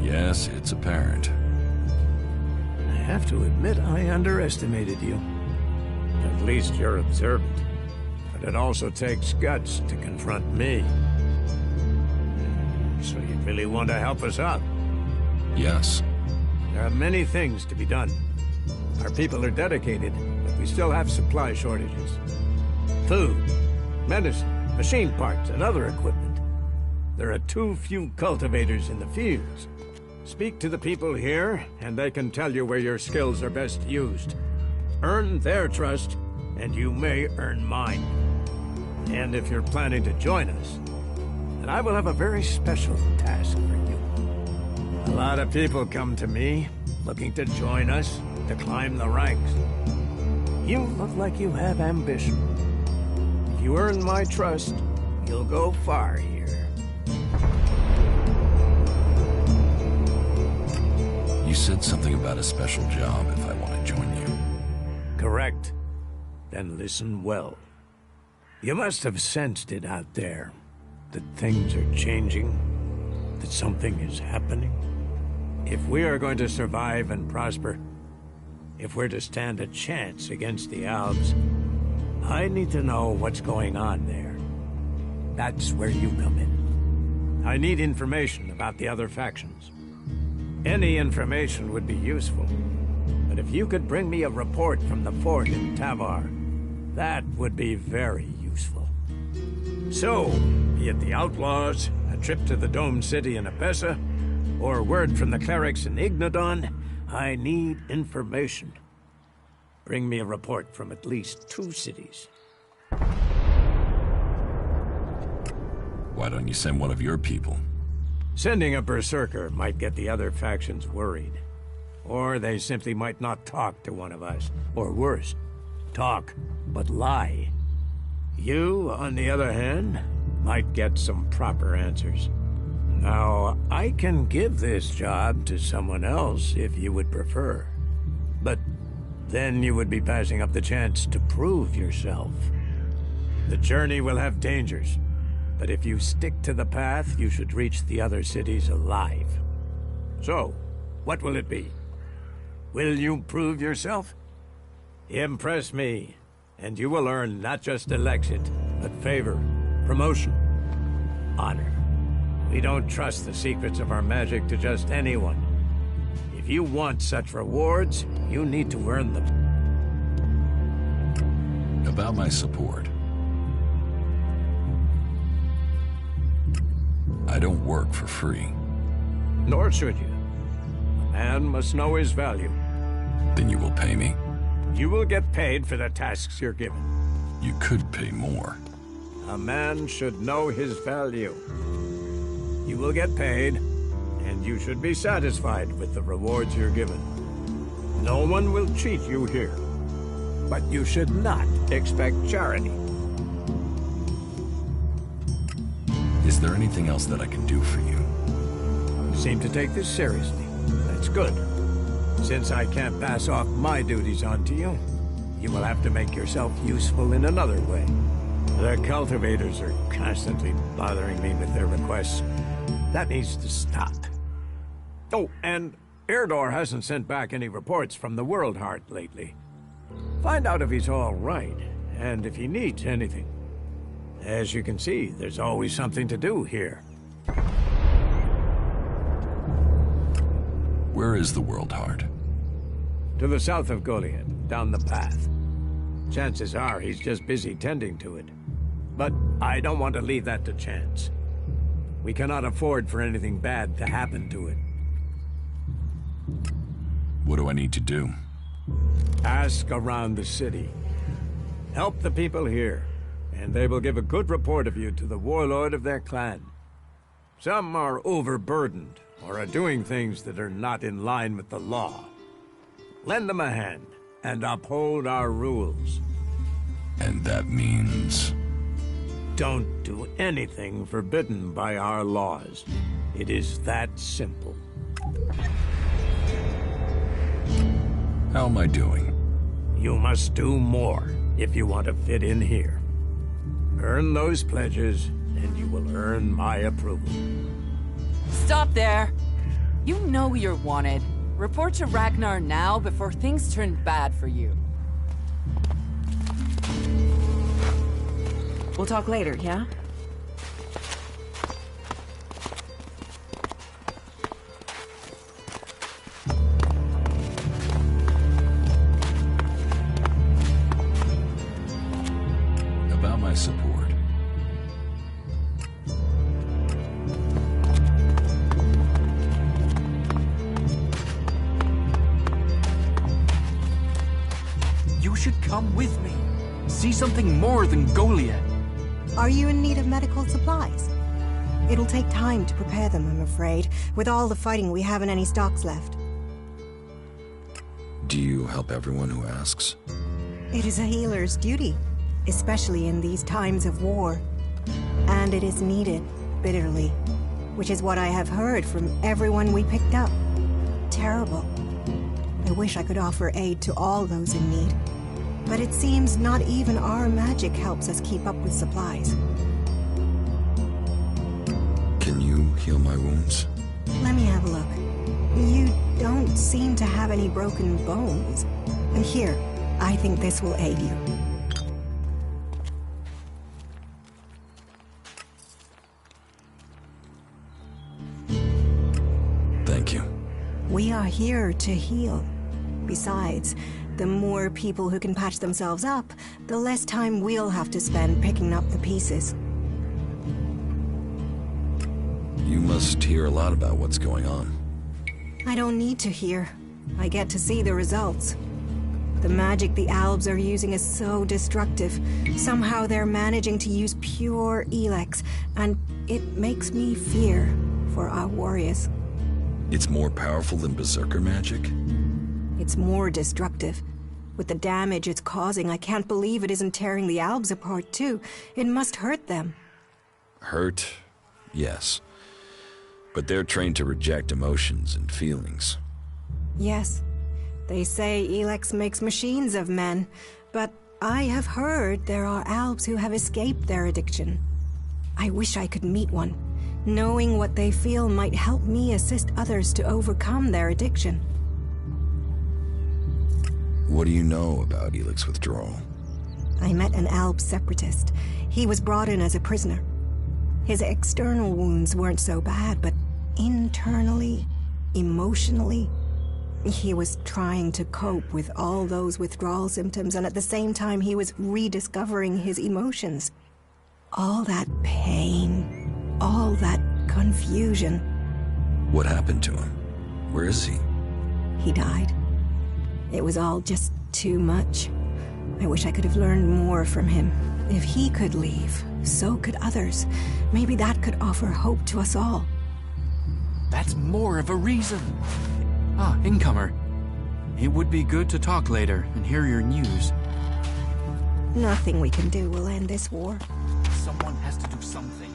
Yes, it's apparent. I have to admit I underestimated you. At least you're observant. But it also takes guts to confront me. So you really want to help us out? Yes. There are many things to be done. Our people are dedicated, but we still have supply shortages. Food, medicine, machine parts, and other equipment. There are too few cultivators in the fields. Speak to the people here, and they can tell you where your skills are best used. Earn their trust, and you may earn mine. And if you're planning to join us, then I will have a very special task for you. A lot of people come to me, looking to join us, to climb the ranks. You look like you have ambition. If you earn my trust, you'll go far here. You said something about a special job if I want to join you. Correct. Then listen well. You must have sensed it out there, that things are changing, that something is happening. If we are going to survive and prosper, if we're to stand a chance against the Alps, I need to know what's going on there. That's where you come in. I need information about the other factions. Any information would be useful, but if you could bring me a report from the fort in Tavar, that would be very useful. So, be it the outlaws, a trip to the Dome City in Apessa, or word from the clerics in Ignodon, I need information. Bring me a report from at least 2 cities. Why don't you send one of your people? Sending a berserker might get the other factions worried. Or they simply might not talk to one of us. Or worse, talk, but lie. You, on the other hand, might get some proper answers. Now, I can give this job to someone else if you would prefer. But then you would be passing up the chance to prove yourself. The journey will have dangers, but if you stick to the path, you should reach the other cities alive. So, what will it be? Will you prove yourself? Impress me, and you will earn not just Elexit, but favor, promotion, honor. We don't trust the secrets of our magic to just anyone. If you want such rewards, you need to earn them. About my support. I don't work for free. Nor should you. A man must know his value. Then you will pay me? You will get paid for the tasks you're given. You could pay more. A man should know his value. You will get paid, and you should be satisfied with the rewards you're given. No one will cheat you here, but you should not expect charity. Is there anything else that I can do for you? You seem to take this seriously. That's good. Since I can't pass off my duties onto you, you will have to make yourself useful in another way. The cultivators are constantly bothering me with their requests. That needs to stop. Oh, and Erdor hasn't sent back any reports from the World Heart lately. Find out if he's all right, and if he needs anything. As you can see, there's always something to do here. Where is the World Heart? To the south of Goliath, down the path. Chances are he's just busy tending to it. But I don't want to leave that to chance. We cannot afford for anything bad to happen to it. What do I need to do? Ask around the city. Help the people here, and they will give a good report of you to the warlord of their clan. Some are overburdened, or are doing things that are not in line with the law. Lend them a hand, and uphold our rules. And that means... Don't do anything forbidden by our laws. It is that simple. How am I doing? You must do more if you want to fit in here. Earn those pledges, and you will earn my approval. Stop there! You know you're wanted. Report to Ragnar now before things turn bad for you. We'll talk later, yeah? About my support. You should come with me. See something more than Goliath. Are you in need of medical supplies? It'll take time to prepare them, I'm afraid, with all the fighting we haven't any stocks left. Do you help everyone who asks? It is a healer's duty, especially in these times of war. And it is needed, bitterly, which is what I have heard from everyone we picked up. Terrible. I wish I could offer aid to all those in need. But it seems not even our magic helps us keep up with supplies. Can you heal my wounds? Let me have a look. You don't seem to have any broken bones. And here, I think this will aid you. Thank you. We are here to heal. Besides, the more people who can patch themselves up, the less time we'll have to spend picking up the pieces. You must hear a lot about what's going on. I don't need to hear. I get to see the results. The magic the Albs are using is so destructive. Somehow they're managing to use pure Elex, and it makes me fear for our warriors. It's more powerful than Berserker magic? It's more destructive. With the damage it's causing, I can't believe it isn't tearing the Albs apart too. It must hurt them. Hurt? Yes. But they're trained to reject emotions and feelings. Yes. They say Elex makes machines of men, but I have heard there are Albs who have escaped their addiction. I wish I could meet one. Knowing what they feel might help me assist others to overcome their addiction. What do you know about Elex withdrawal? I met an Alb separatist. He was brought in as a prisoner. His external wounds weren't so bad, but internally, emotionally, he was trying to cope with all those withdrawal symptoms, and at the same time he was rediscovering his emotions. All that pain, all that confusion. What happened to him? Where is he? He died. It was all just too much. I wish I could have learned more from him. If he could leave, so could others. Maybe that could offer hope to us all. That's more of a reason. Ah, incomer. It would be good to talk later and hear your news. Nothing we can do will end this war. Someone has to do something.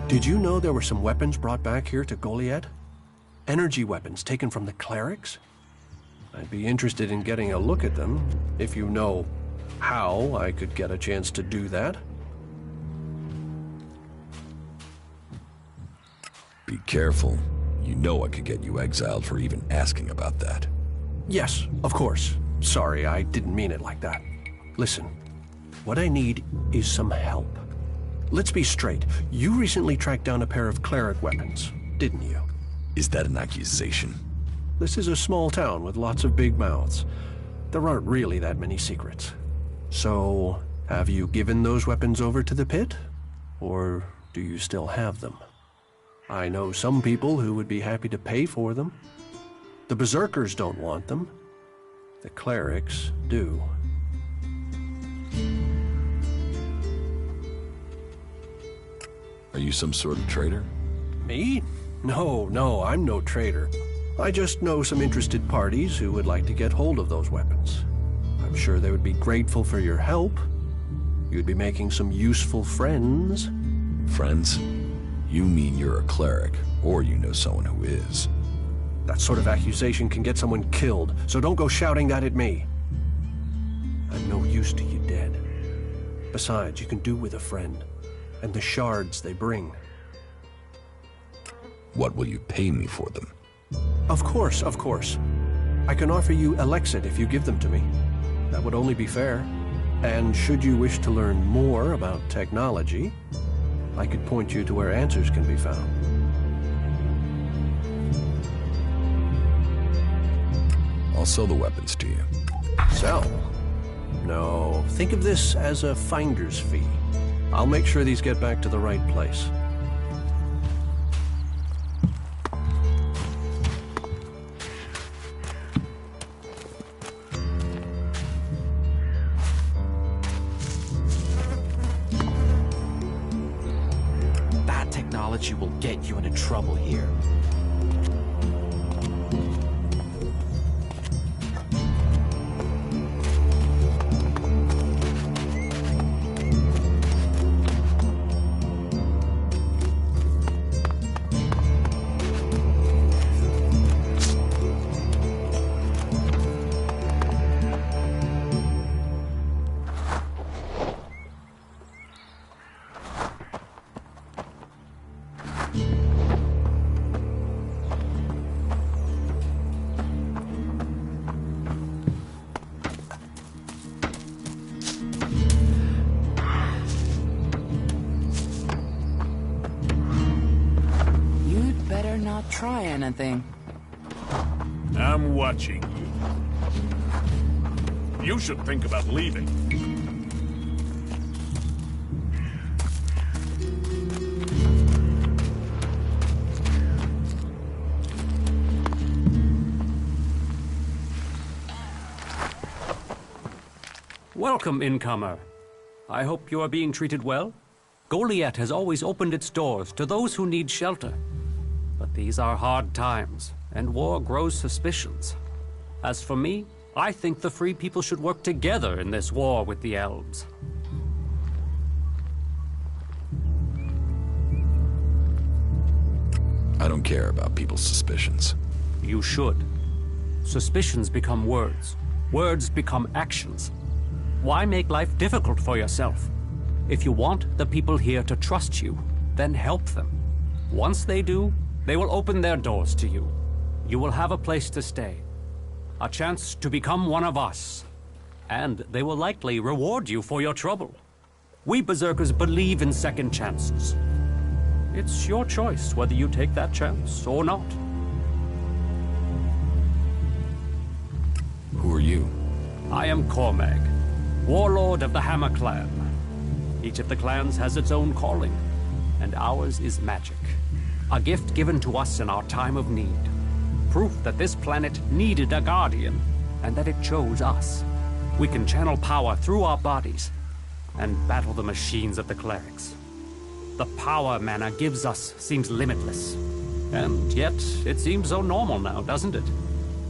Did you know there were some weapons brought back here to Goliath? Energy weapons taken from the clerics? I'd be interested in getting a look at them, if you know how I could get a chance to do that. Be careful. You know I could get you exiled for even asking about that. Yes, of course. Sorry, I didn't mean it like that. Listen, what I need is some help. Let's be straight. You recently tracked down a pair of cleric weapons, didn't you? Is that an accusation? This is a small town with lots of big mouths. There aren't really that many secrets. So, have you given those weapons over to the pit? Or do you still have them? I know some people who would be happy to pay for them. The berserkers don't want them. The clerics do. Are you some sort of traitor? Me? No, I'm no traitor. I just know some interested parties who would like to get hold of those weapons. I'm sure they would be grateful for your help. You'd be making some useful friends. Friends? You mean you're a cleric, or you know someone who is. That sort of accusation can get someone killed, so don't go shouting that at me. I'm no use to you dead. Besides, you can do with a friend, and the shards they bring. What will you pay me for them? Of course. I can offer you Elexit if you give them to me. That would only be fair. And should you wish to learn more about technology, I could point you to where answers can be found. I'll sell the weapons to you. Sell? No, think of this as a finder's fee. I'll make sure these get back to the right place. That technology will get you into trouble here. Try anything. I'm watching you. You should think about leaving. Welcome, incomer. I hope you are being treated well. Goliath has always opened its doors to those who need shelter. But these are hard times, and war grows suspicions. As for me, I think the free people should work together in this war with the elves. I don't care about people's suspicions. You should. Suspicions become words. Words become actions. Why make life difficult for yourself? If you want the people here to trust you, then help them. Once they do, they will open their doors to you. You will have a place to stay. A chance to become one of us. And they will likely reward you for your trouble. We Berserkers believe in second chances. It's your choice whether you take that chance or not. Who are you? I am Cormag, warlord of the Hammer Clan. Each of the clans has its own calling, and ours is magic. A gift given to us in our time of need. Proof that this planet needed a guardian, and that it chose us. We can channel power through our bodies, and battle the machines of the clerics. The power mana gives us seems limitless. And yet, it seems so normal now, doesn't it?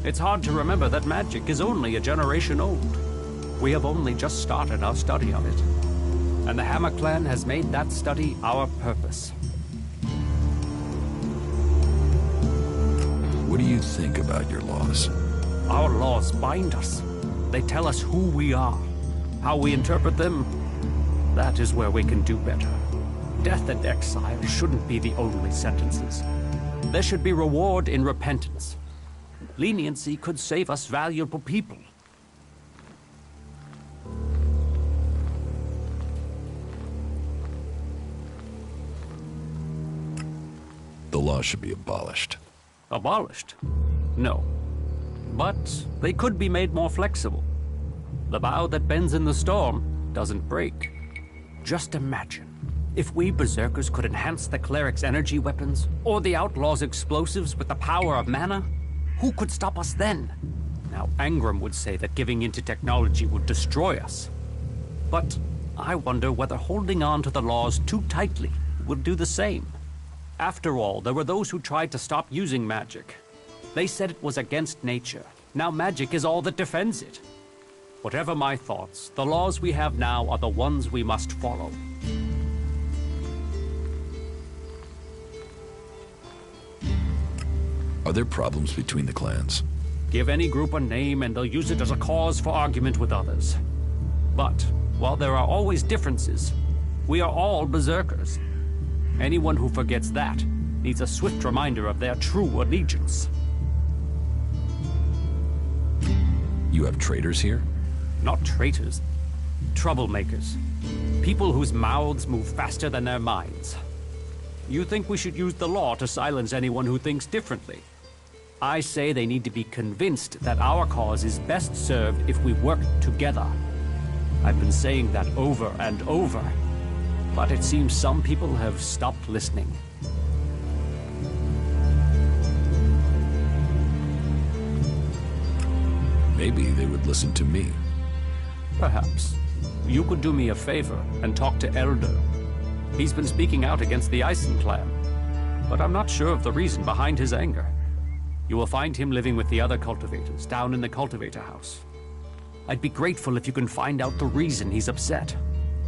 It's hard to remember that magic is only a generation old. We have only just started our study of it. And the Hammer Clan has made that study our purpose. What do you think about your laws? Our laws bind us. They tell us who we are. How we interpret them, that is where we can do better. Death and exile shouldn't be the only sentences. There should be reward in repentance. Leniency could save us valuable people. law should be abolished. Abolished? No. But they could be made more flexible. The bow that bends in the storm doesn't break. Just imagine, if we Berserkers could enhance the cleric's energy weapons, or the outlaws' explosives with the power of mana, who could stop us then? Now, Angram would say that giving into technology would destroy us. But I wonder whether holding on to the laws too tightly will do the same. After all, there were those who tried to stop using magic. They said it was against nature. Now magic is all that defends it. Whatever my thoughts, the laws we have now are the ones we must follow. Are there problems between the clans? Give any group a name and they'll use it as a cause for argument with others. But, while there are always differences, we are all Berserkers. Anyone who forgets that needs a swift reminder of their true allegiance. You have traitors here? Not traitors. Troublemakers. People whose mouths move faster than their minds. You think we should use the law to silence anyone who thinks differently? I say they need to be convinced that our cause is best served if we work together. I've been saying that over and over, but it seems some people have stopped listening. Maybe they would listen to me. Perhaps. You could do me a favor and talk to Elder. He's been speaking out against the Eisen clan, but I'm not sure of the reason behind his anger. You will find him living with the other cultivators down in the cultivator house. I'd be grateful if you can find out the reason he's upset,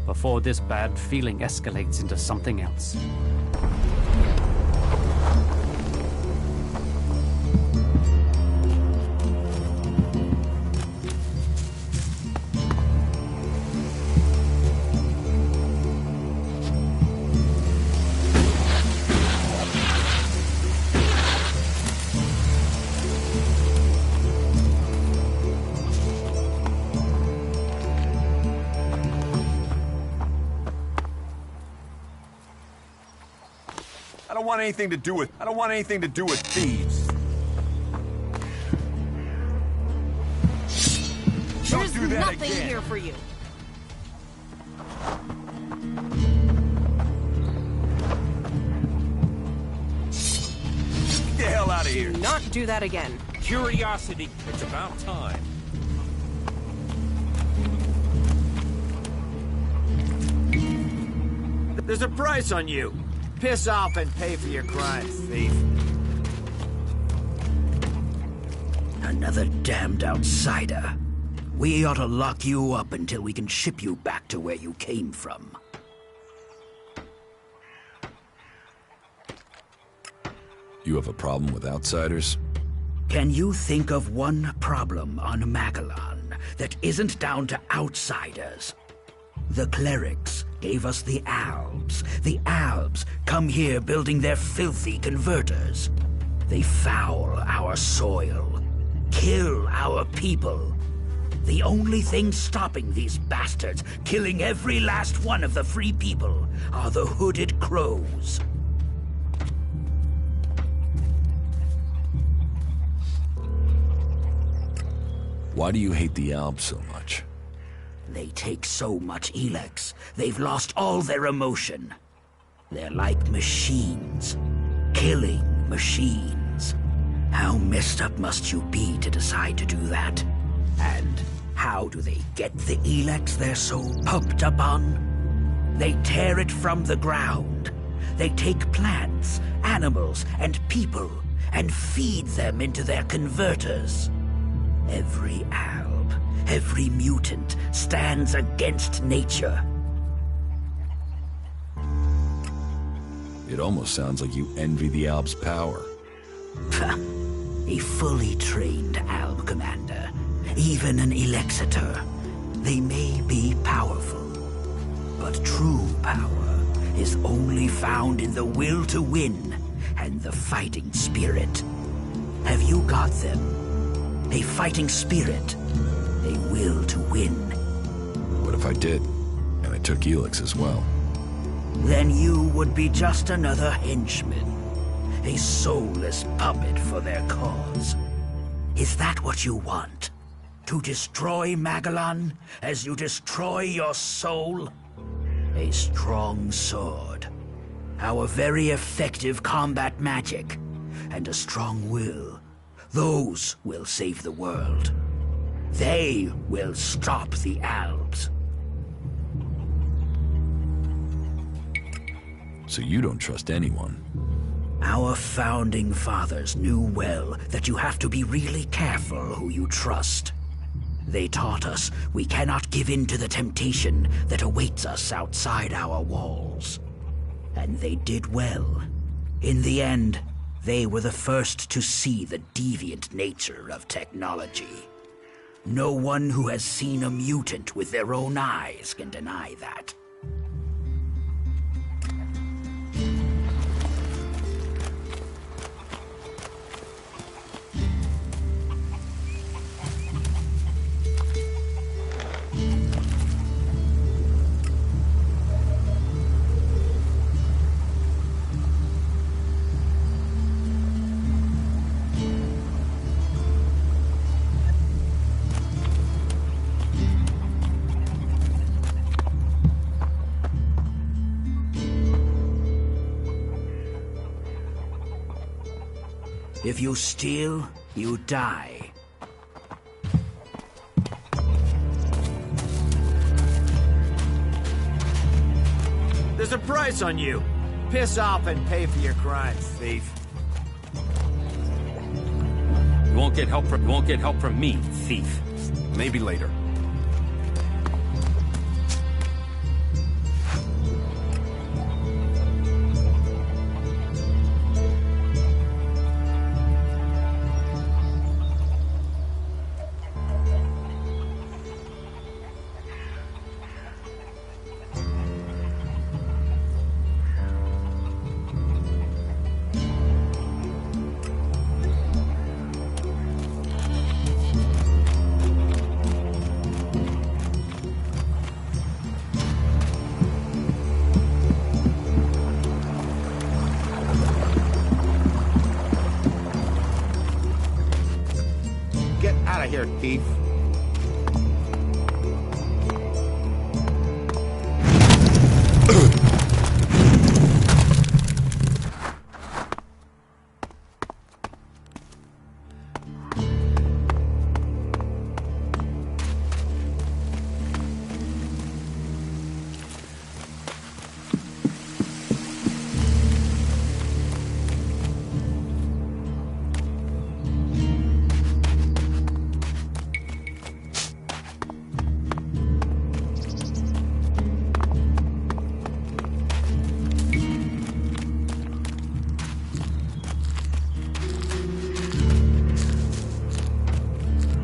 before this bad feeling escalates into something else. I don't want anything to do with thieves. Don't do that nothing again. here for you. Get the hell out of here. Do not do that again. Curiosity. It's about time. There's a price on you. Piss off and pay for your crimes, thief. Another damned outsider. We ought to lock you up until we can ship you back to where you came from. You have a problem with outsiders? Can you think of one problem on Magellan that isn't down to outsiders? The clerics gave us the Albs. The Albs come here building their filthy converters. They foul our soil, kill our people. The only thing stopping these bastards killing every last one of the free people are the hooded crows. Why do you hate the Albs so much? They take so much Elex, they've lost all their emotion. They're like machines. Killing machines. How messed up must you be to decide to do that? And how do they get the Elex they're so pumped up on? They tear it from the ground. They take plants, animals, and people, and feed them into their converters. Every Alb, every mutant stands against nature. It almost sounds like you envy the Alb's power. A fully trained Alb commander, even an Elexitor. They may be powerful, but true power is only found in the will to win and the fighting spirit. Have you got them? A fighting spirit, a will to win. What if I did, and I took Elex as well? Then you would be just another henchman. a soulless puppet for their cause. Is that what you want? To destroy Magellan as you destroy your soul? A strong sword, our very effective combat magic, and a strong will. Those will save the world. They will stop the Albs. So you don't trust anyone? Our founding fathers knew well that you have to be really careful who you trust. They taught us we cannot give in to the temptation that awaits us outside our walls. And they did well. In the end, they were the first to see the deviant nature of technology. No one who has seen a mutant with their own eyes can deny that. If you steal, you die. There's a price on you. Piss off and pay for your crimes, thief. You won't get help from me, thief. Maybe later. Get out of here, thief.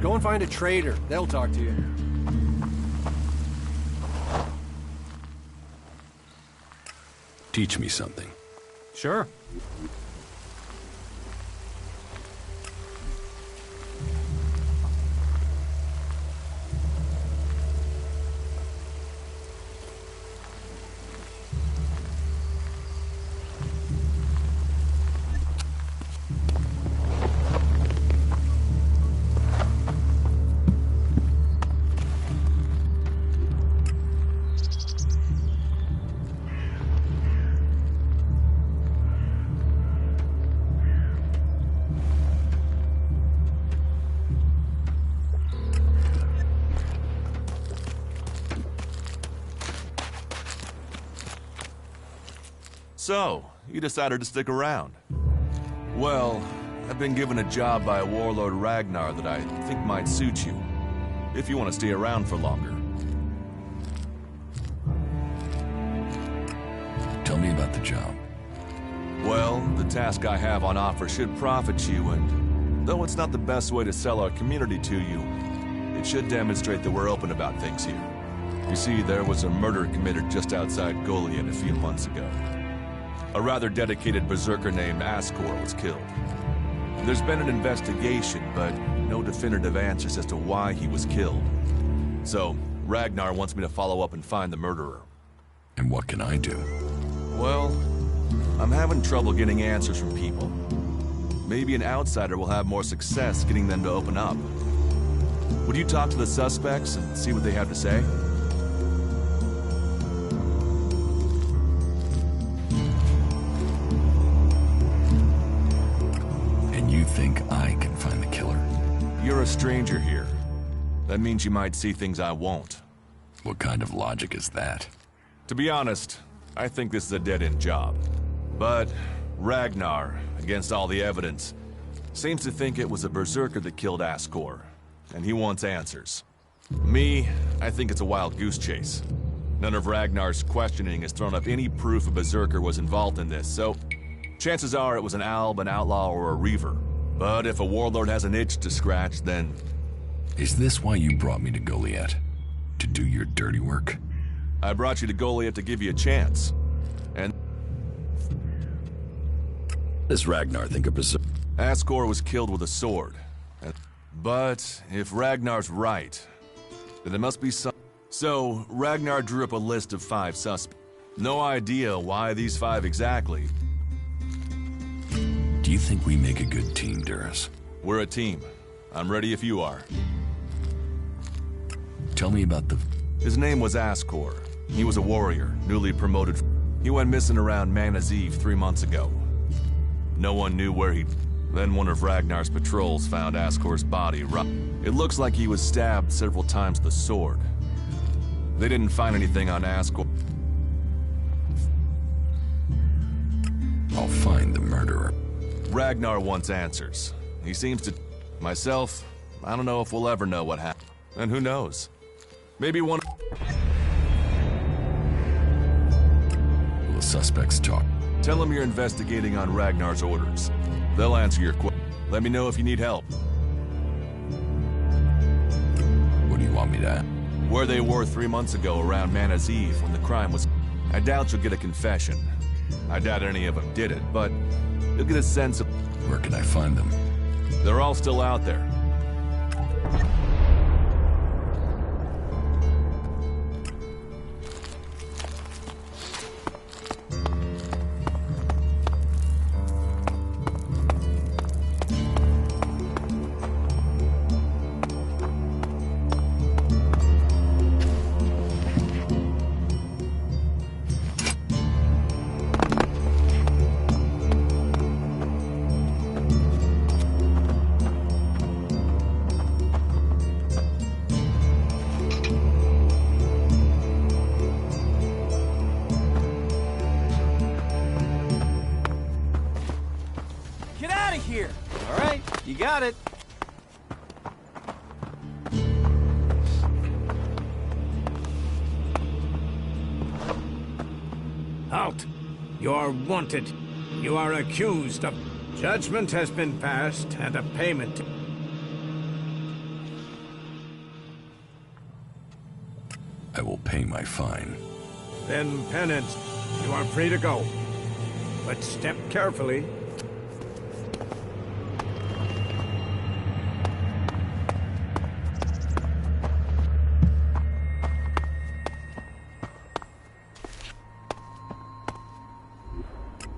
Go and find a trader. They'll talk to you. Teach me something. Sure. So, you decided to stick around. Well, I've been given a job by Warlord Ragnar that I think might suit you, if you want to stay around for longer. Tell me about the job. Well, the task I have on offer should profit you, and though it's not the best way to sell our community to you, it should demonstrate that we're open about things here. You see, there was a murder committed just outside Goliath a few months ago. A rather dedicated berserker named Ascor was killed. There's been an investigation, but no definitive answers as to why he was killed. So, Ragnar wants me to follow up and find the murderer. And what can I do? Well, I'm having trouble getting answers from people. Maybe an outsider will have more success getting them to open up. Would you talk to the suspects and see what they have to say? And you think I can find the killer? You're a stranger here. That means you might see things I won't. What kind of logic is that? To be honest, I think this is a dead-end job. But Ragnar, against all the evidence, seems to think it was a berserker that killed Ascor, and he wants answers. Me, I think it's a wild goose chase. None of Ragnar's questioning has thrown up any proof a berserker was involved in this, so chances are it was an alb, an outlaw, or a reaver. But if a warlord has an itch to scratch, then... Is this why you brought me to Goliath? To do your dirty work? I brought you to Goliath to give you a chance. And... Does Ragnar think a berserker? Ascor was killed with a sword. But if Ragnar's right, then there must be some... So, Ragnar drew up a list of 5 suspects. No idea why these 5 exactly. Do you think we make a good team, Duras? We're a team. I'm ready if you are. Tell me about the... His name was Ascor. He was a warrior, newly promoted. He went missing around Mana's Eve 3 months ago. No one knew where he... Then one of Ragnar's patrols found Ascor's body. It looks like he was stabbed several times with a sword. They didn't find anything on Ascor. I'll find the murderer. Ragnar wants answers. He seems to... Myself, I don't know if we'll ever know what happened. And who knows? Maybe one... Will the suspects talk? Tell them you're investigating on Ragnar's orders. They'll answer your questions. Let me know if you need help. What do you want me to ask? Where they were 3 months ago around Mana's Eve when the crime was... I doubt you'll get a confession. I doubt any of them did it, but you'll get a sense of... Where can I find them? They're all still out there. Got it. Halt! You are wanted. You are accused of... Judgment has been passed and a payment... I will pay my fine. Then penance. You are free to go. But step carefully.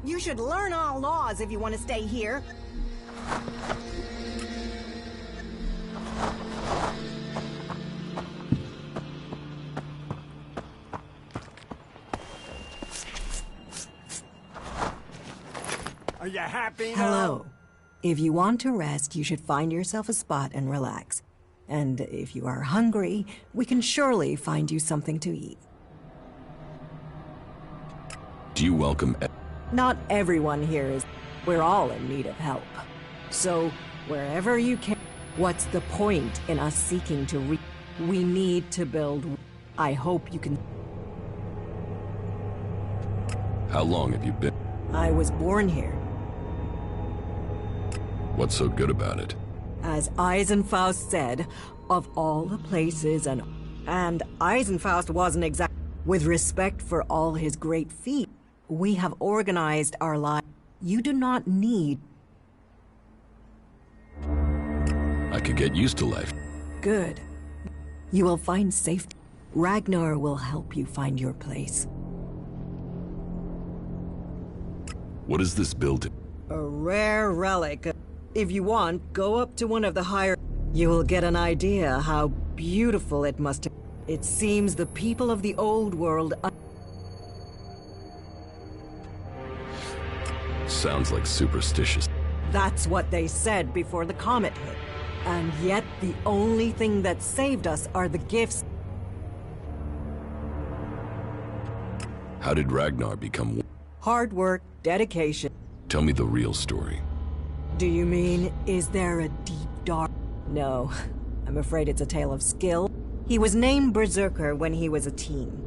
You should learn all laws if you want to stay here. Are you happy now? Hello. If you want to rest, you should find yourself a spot and relax. And if you are hungry, we can surely find you something to eat. Do you welcome... Not everyone here is... We're all in need of help. So, wherever you can... What's the point in us seeking to We need to build... I hope you can... How long have you been? I was born here. What's so good about it? As Eisenfaust said, of all the places and Eisenfaust wasn't exact... With respect for all his great feats, we have organized our lives. You do not need... I could get used to life. Good. You will find safety. Ragnar will help you find your place. What is this building? A rare relic. If you want, go up to one of the higher... You will get an idea how beautiful it must have... It seems the people of the old world... Sounds like superstitious. That's what they said before the comet hit. And yet, the only thing that saved us are the gifts. How did Ragnar become... Hard work, dedication. Tell me the real story. Do you mean, is there a deep dark... No, I'm afraid it's a tale of skill. He was named Berserker when he was a teen.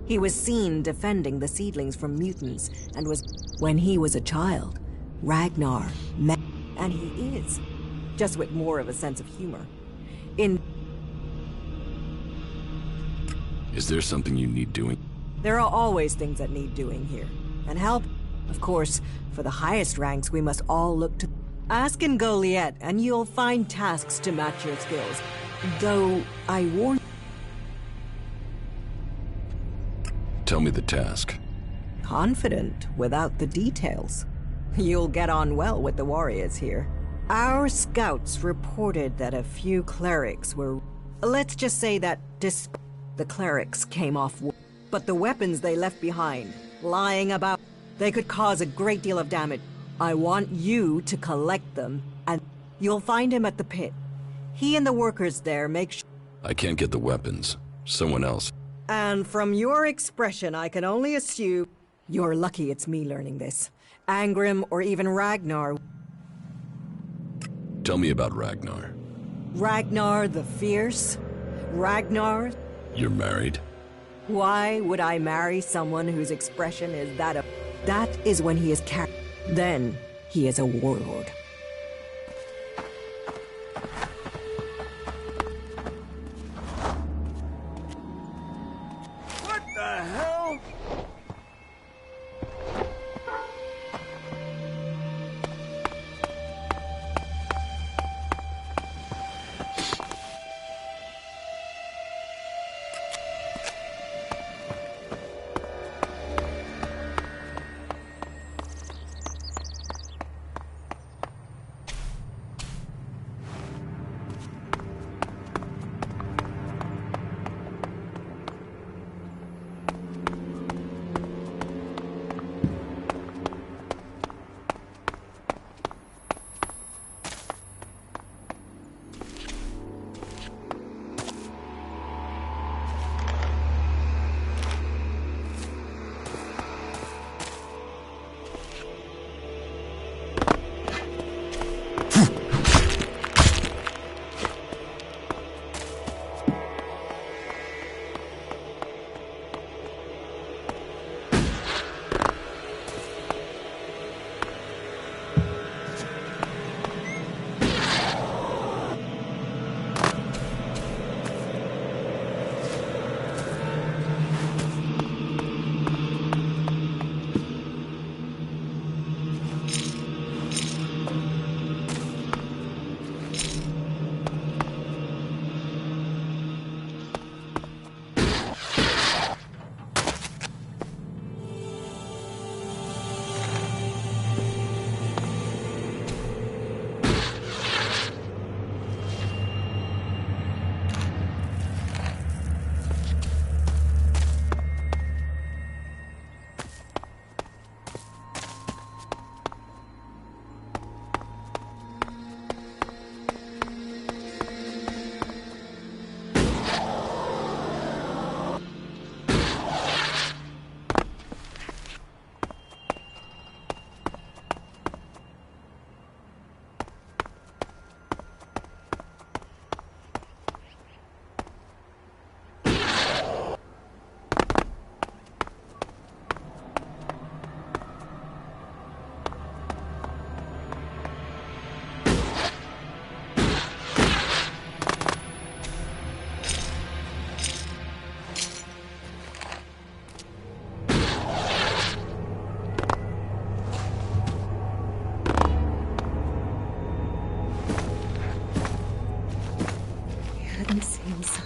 He was seen defending the seedlings from mutants, and was... When he was a child, Ragnar met... And he is. Just with more of a sense of humor. Is there something you need doing? There are always things that need doing here. And help. Of course, for the highest ranks, we must all look to... Ask in Goliath, and you'll find tasks to match your skills. Though, I warn... Tell me the task. Confident, without the details. You'll get on well with the warriors here. Our scouts reported that a few clerics were... Let's just say that the clerics came off... But the weapons they left behind, lying about, they could cause a great deal of damage. I want you to collect them, and you'll find him at the pit. He and the workers there make sure... I can't get the weapons. Someone else. And from your expression, I can only assume... You're lucky it's me learning this. Angrim or even Ragnar... Tell me about Ragnar. Ragnar the Fierce? Ragnar... You're married? Why would I marry someone whose expression is that of... That is when he is Then, he is a warlord. What the hell?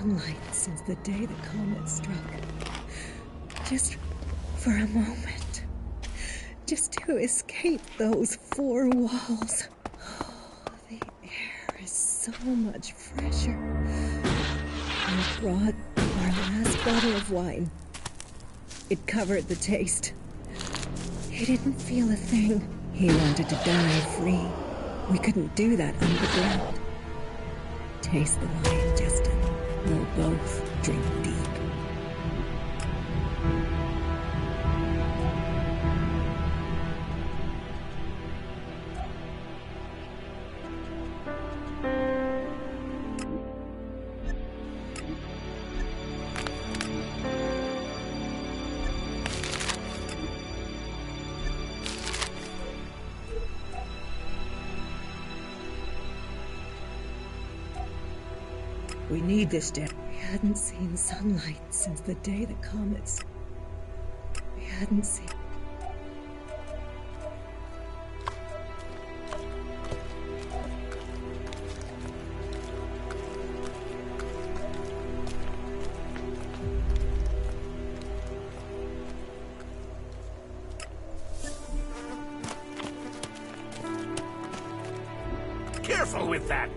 sunlight since the day the comet struck. Just for a moment. just to escape those four walls. Oh, the air is so much fresher. I brought our last bottle of wine. It covered the taste. He didn't feel a thing. He wanted to die free. We couldn't do that underground. Taste the wine, Justin. We'll both drink deep. We need this day. We hadn't seen sunlight since the day the comets. We hadn't seen... Careful with that!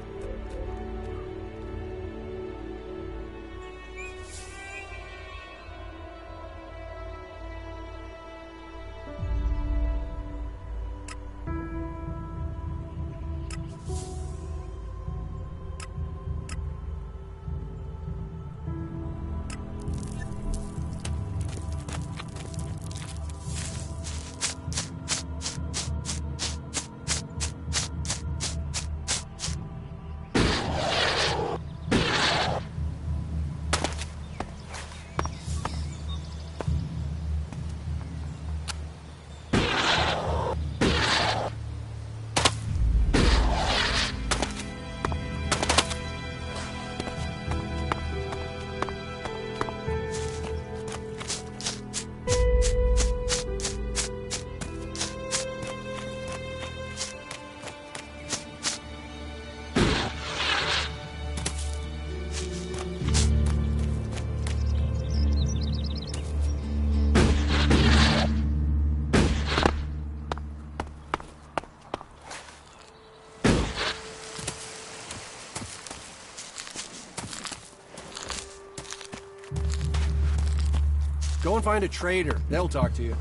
Go and find a trader. They'll talk to you.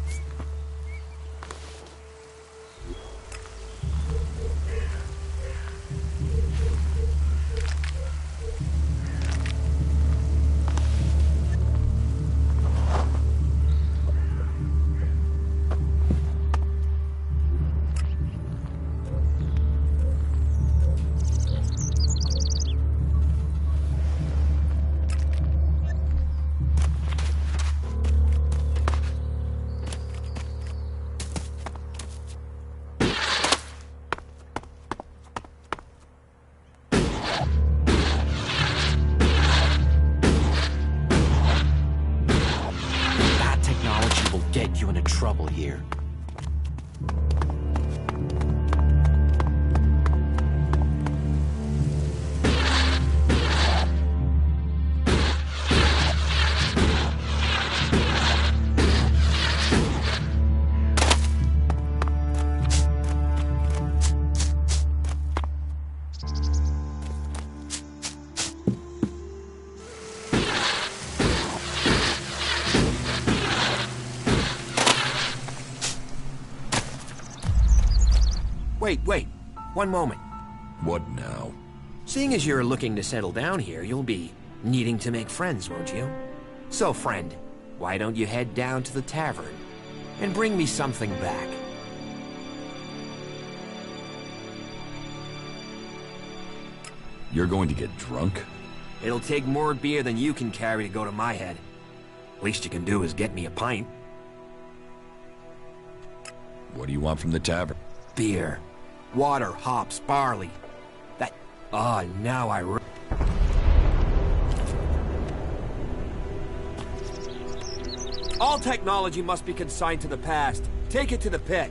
Get you into trouble here. Wait. One moment. What now? Seeing as you're looking to settle down here, you'll be needing to make friends, won't you? So, friend, why don't you head down to the tavern and bring me something back? You're going to get drunk? It'll take more beer than you can carry to go to my head. Least you can do is get me a pint. What do you want from the tavern? Beer. Water, hops, barley. That... now I... All technology must be consigned to the past. Take it to the pit.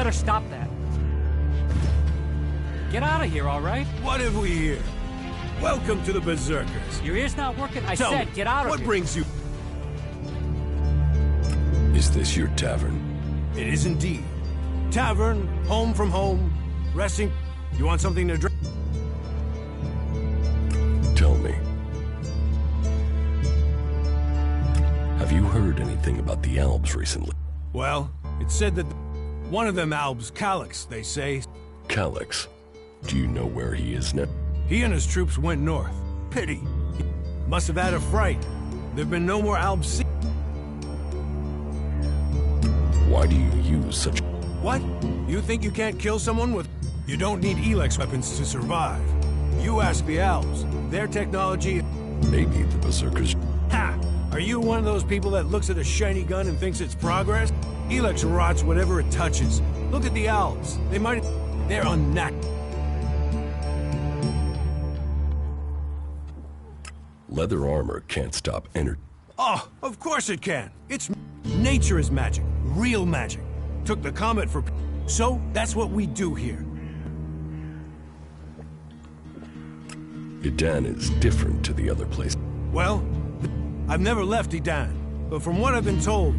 better stop that. Get out of here, all right? What have we here? Welcome to the Berserkers. Your ear's not working? I Tell said, me, get out of what here. What brings you? Is this your tavern? It is indeed. Tavern, home from home, resting. You want something to drink? Tell me. Have you heard anything about the Alps recently? Well, it's said that one of them Alps, Calyx, they say. Calyx? Do you know where he is now? He and his troops went north. Pity. He must have had a fright. There've been no more Alps. Why do you use such... What? You think you can't kill someone with... You don't need Elex weapons to survive. You ask the Alps. Their technology... Maybe the Berserkers... Ha! Are you one of those people that looks at a shiny gun and thinks it's progress? Elex rots whatever it touches. Look at the Alps. They might... They're unnatural. Leather armor can't stop energy. Oh, of course it can. It's... Nature is magic. Real magic. Took the comet for... So, that's what we do here. Idan is different to the other place. Well, I've never left Idan, but from what I've been told,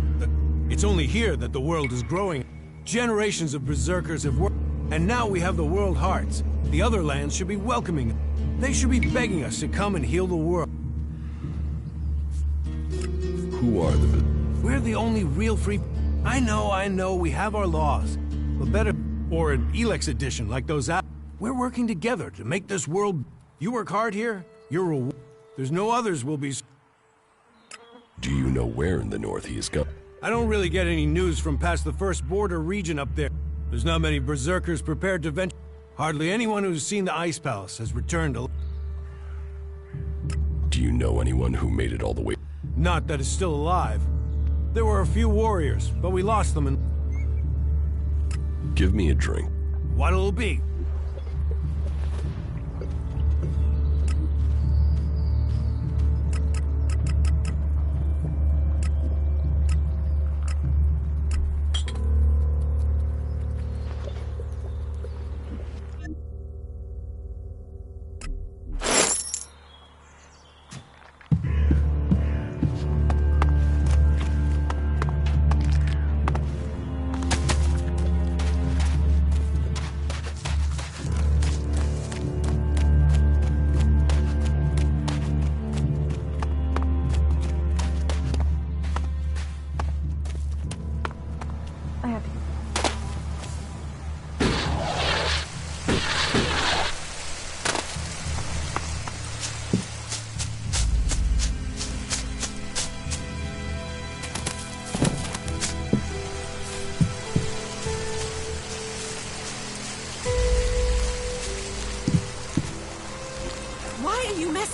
it's only here that the world is growing. Generations of berserkers have worked, and now we have the world hearts. The other lands should be welcoming them. They should be begging us to come and heal the world. Who are the... We're the only real free... I know, we have our laws. But better... Or an Elex edition like those out. We're working together to make this world... You work hard here, your reward. There's no others will be... Do you know where in the north he is gone? I don't really get any news from past the first border region up there. There's not many berserkers prepared to venture. Hardly anyone who's seen the Ice Palace has returned to... Do you know anyone who made it all the way? Not that is still alive. There were a few warriors, but we lost them and... Give me a drink. What'll it be?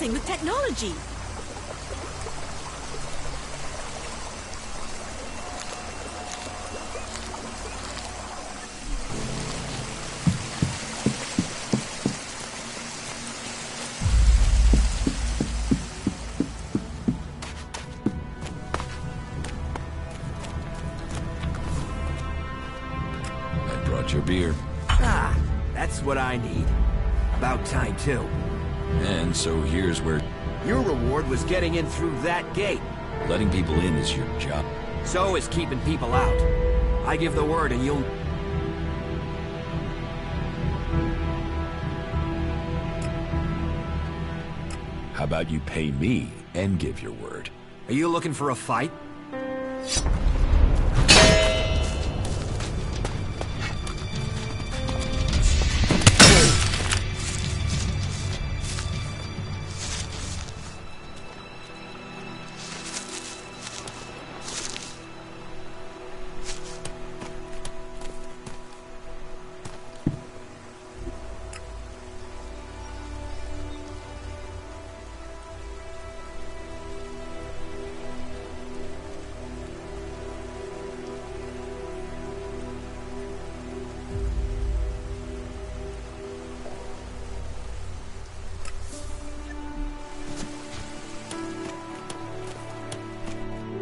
With technology. I brought your beer. Ah, that's what I need. About time, too. And so here's where... Your reward was getting in through that gate. Letting people in is your job. So is keeping people out. I give the word and you'll... How about you pay me and give your word? Are you looking for a fight?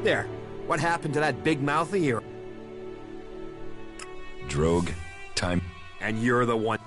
There. What happened to that big mouth of yours? Drogue, Time. And you're the one...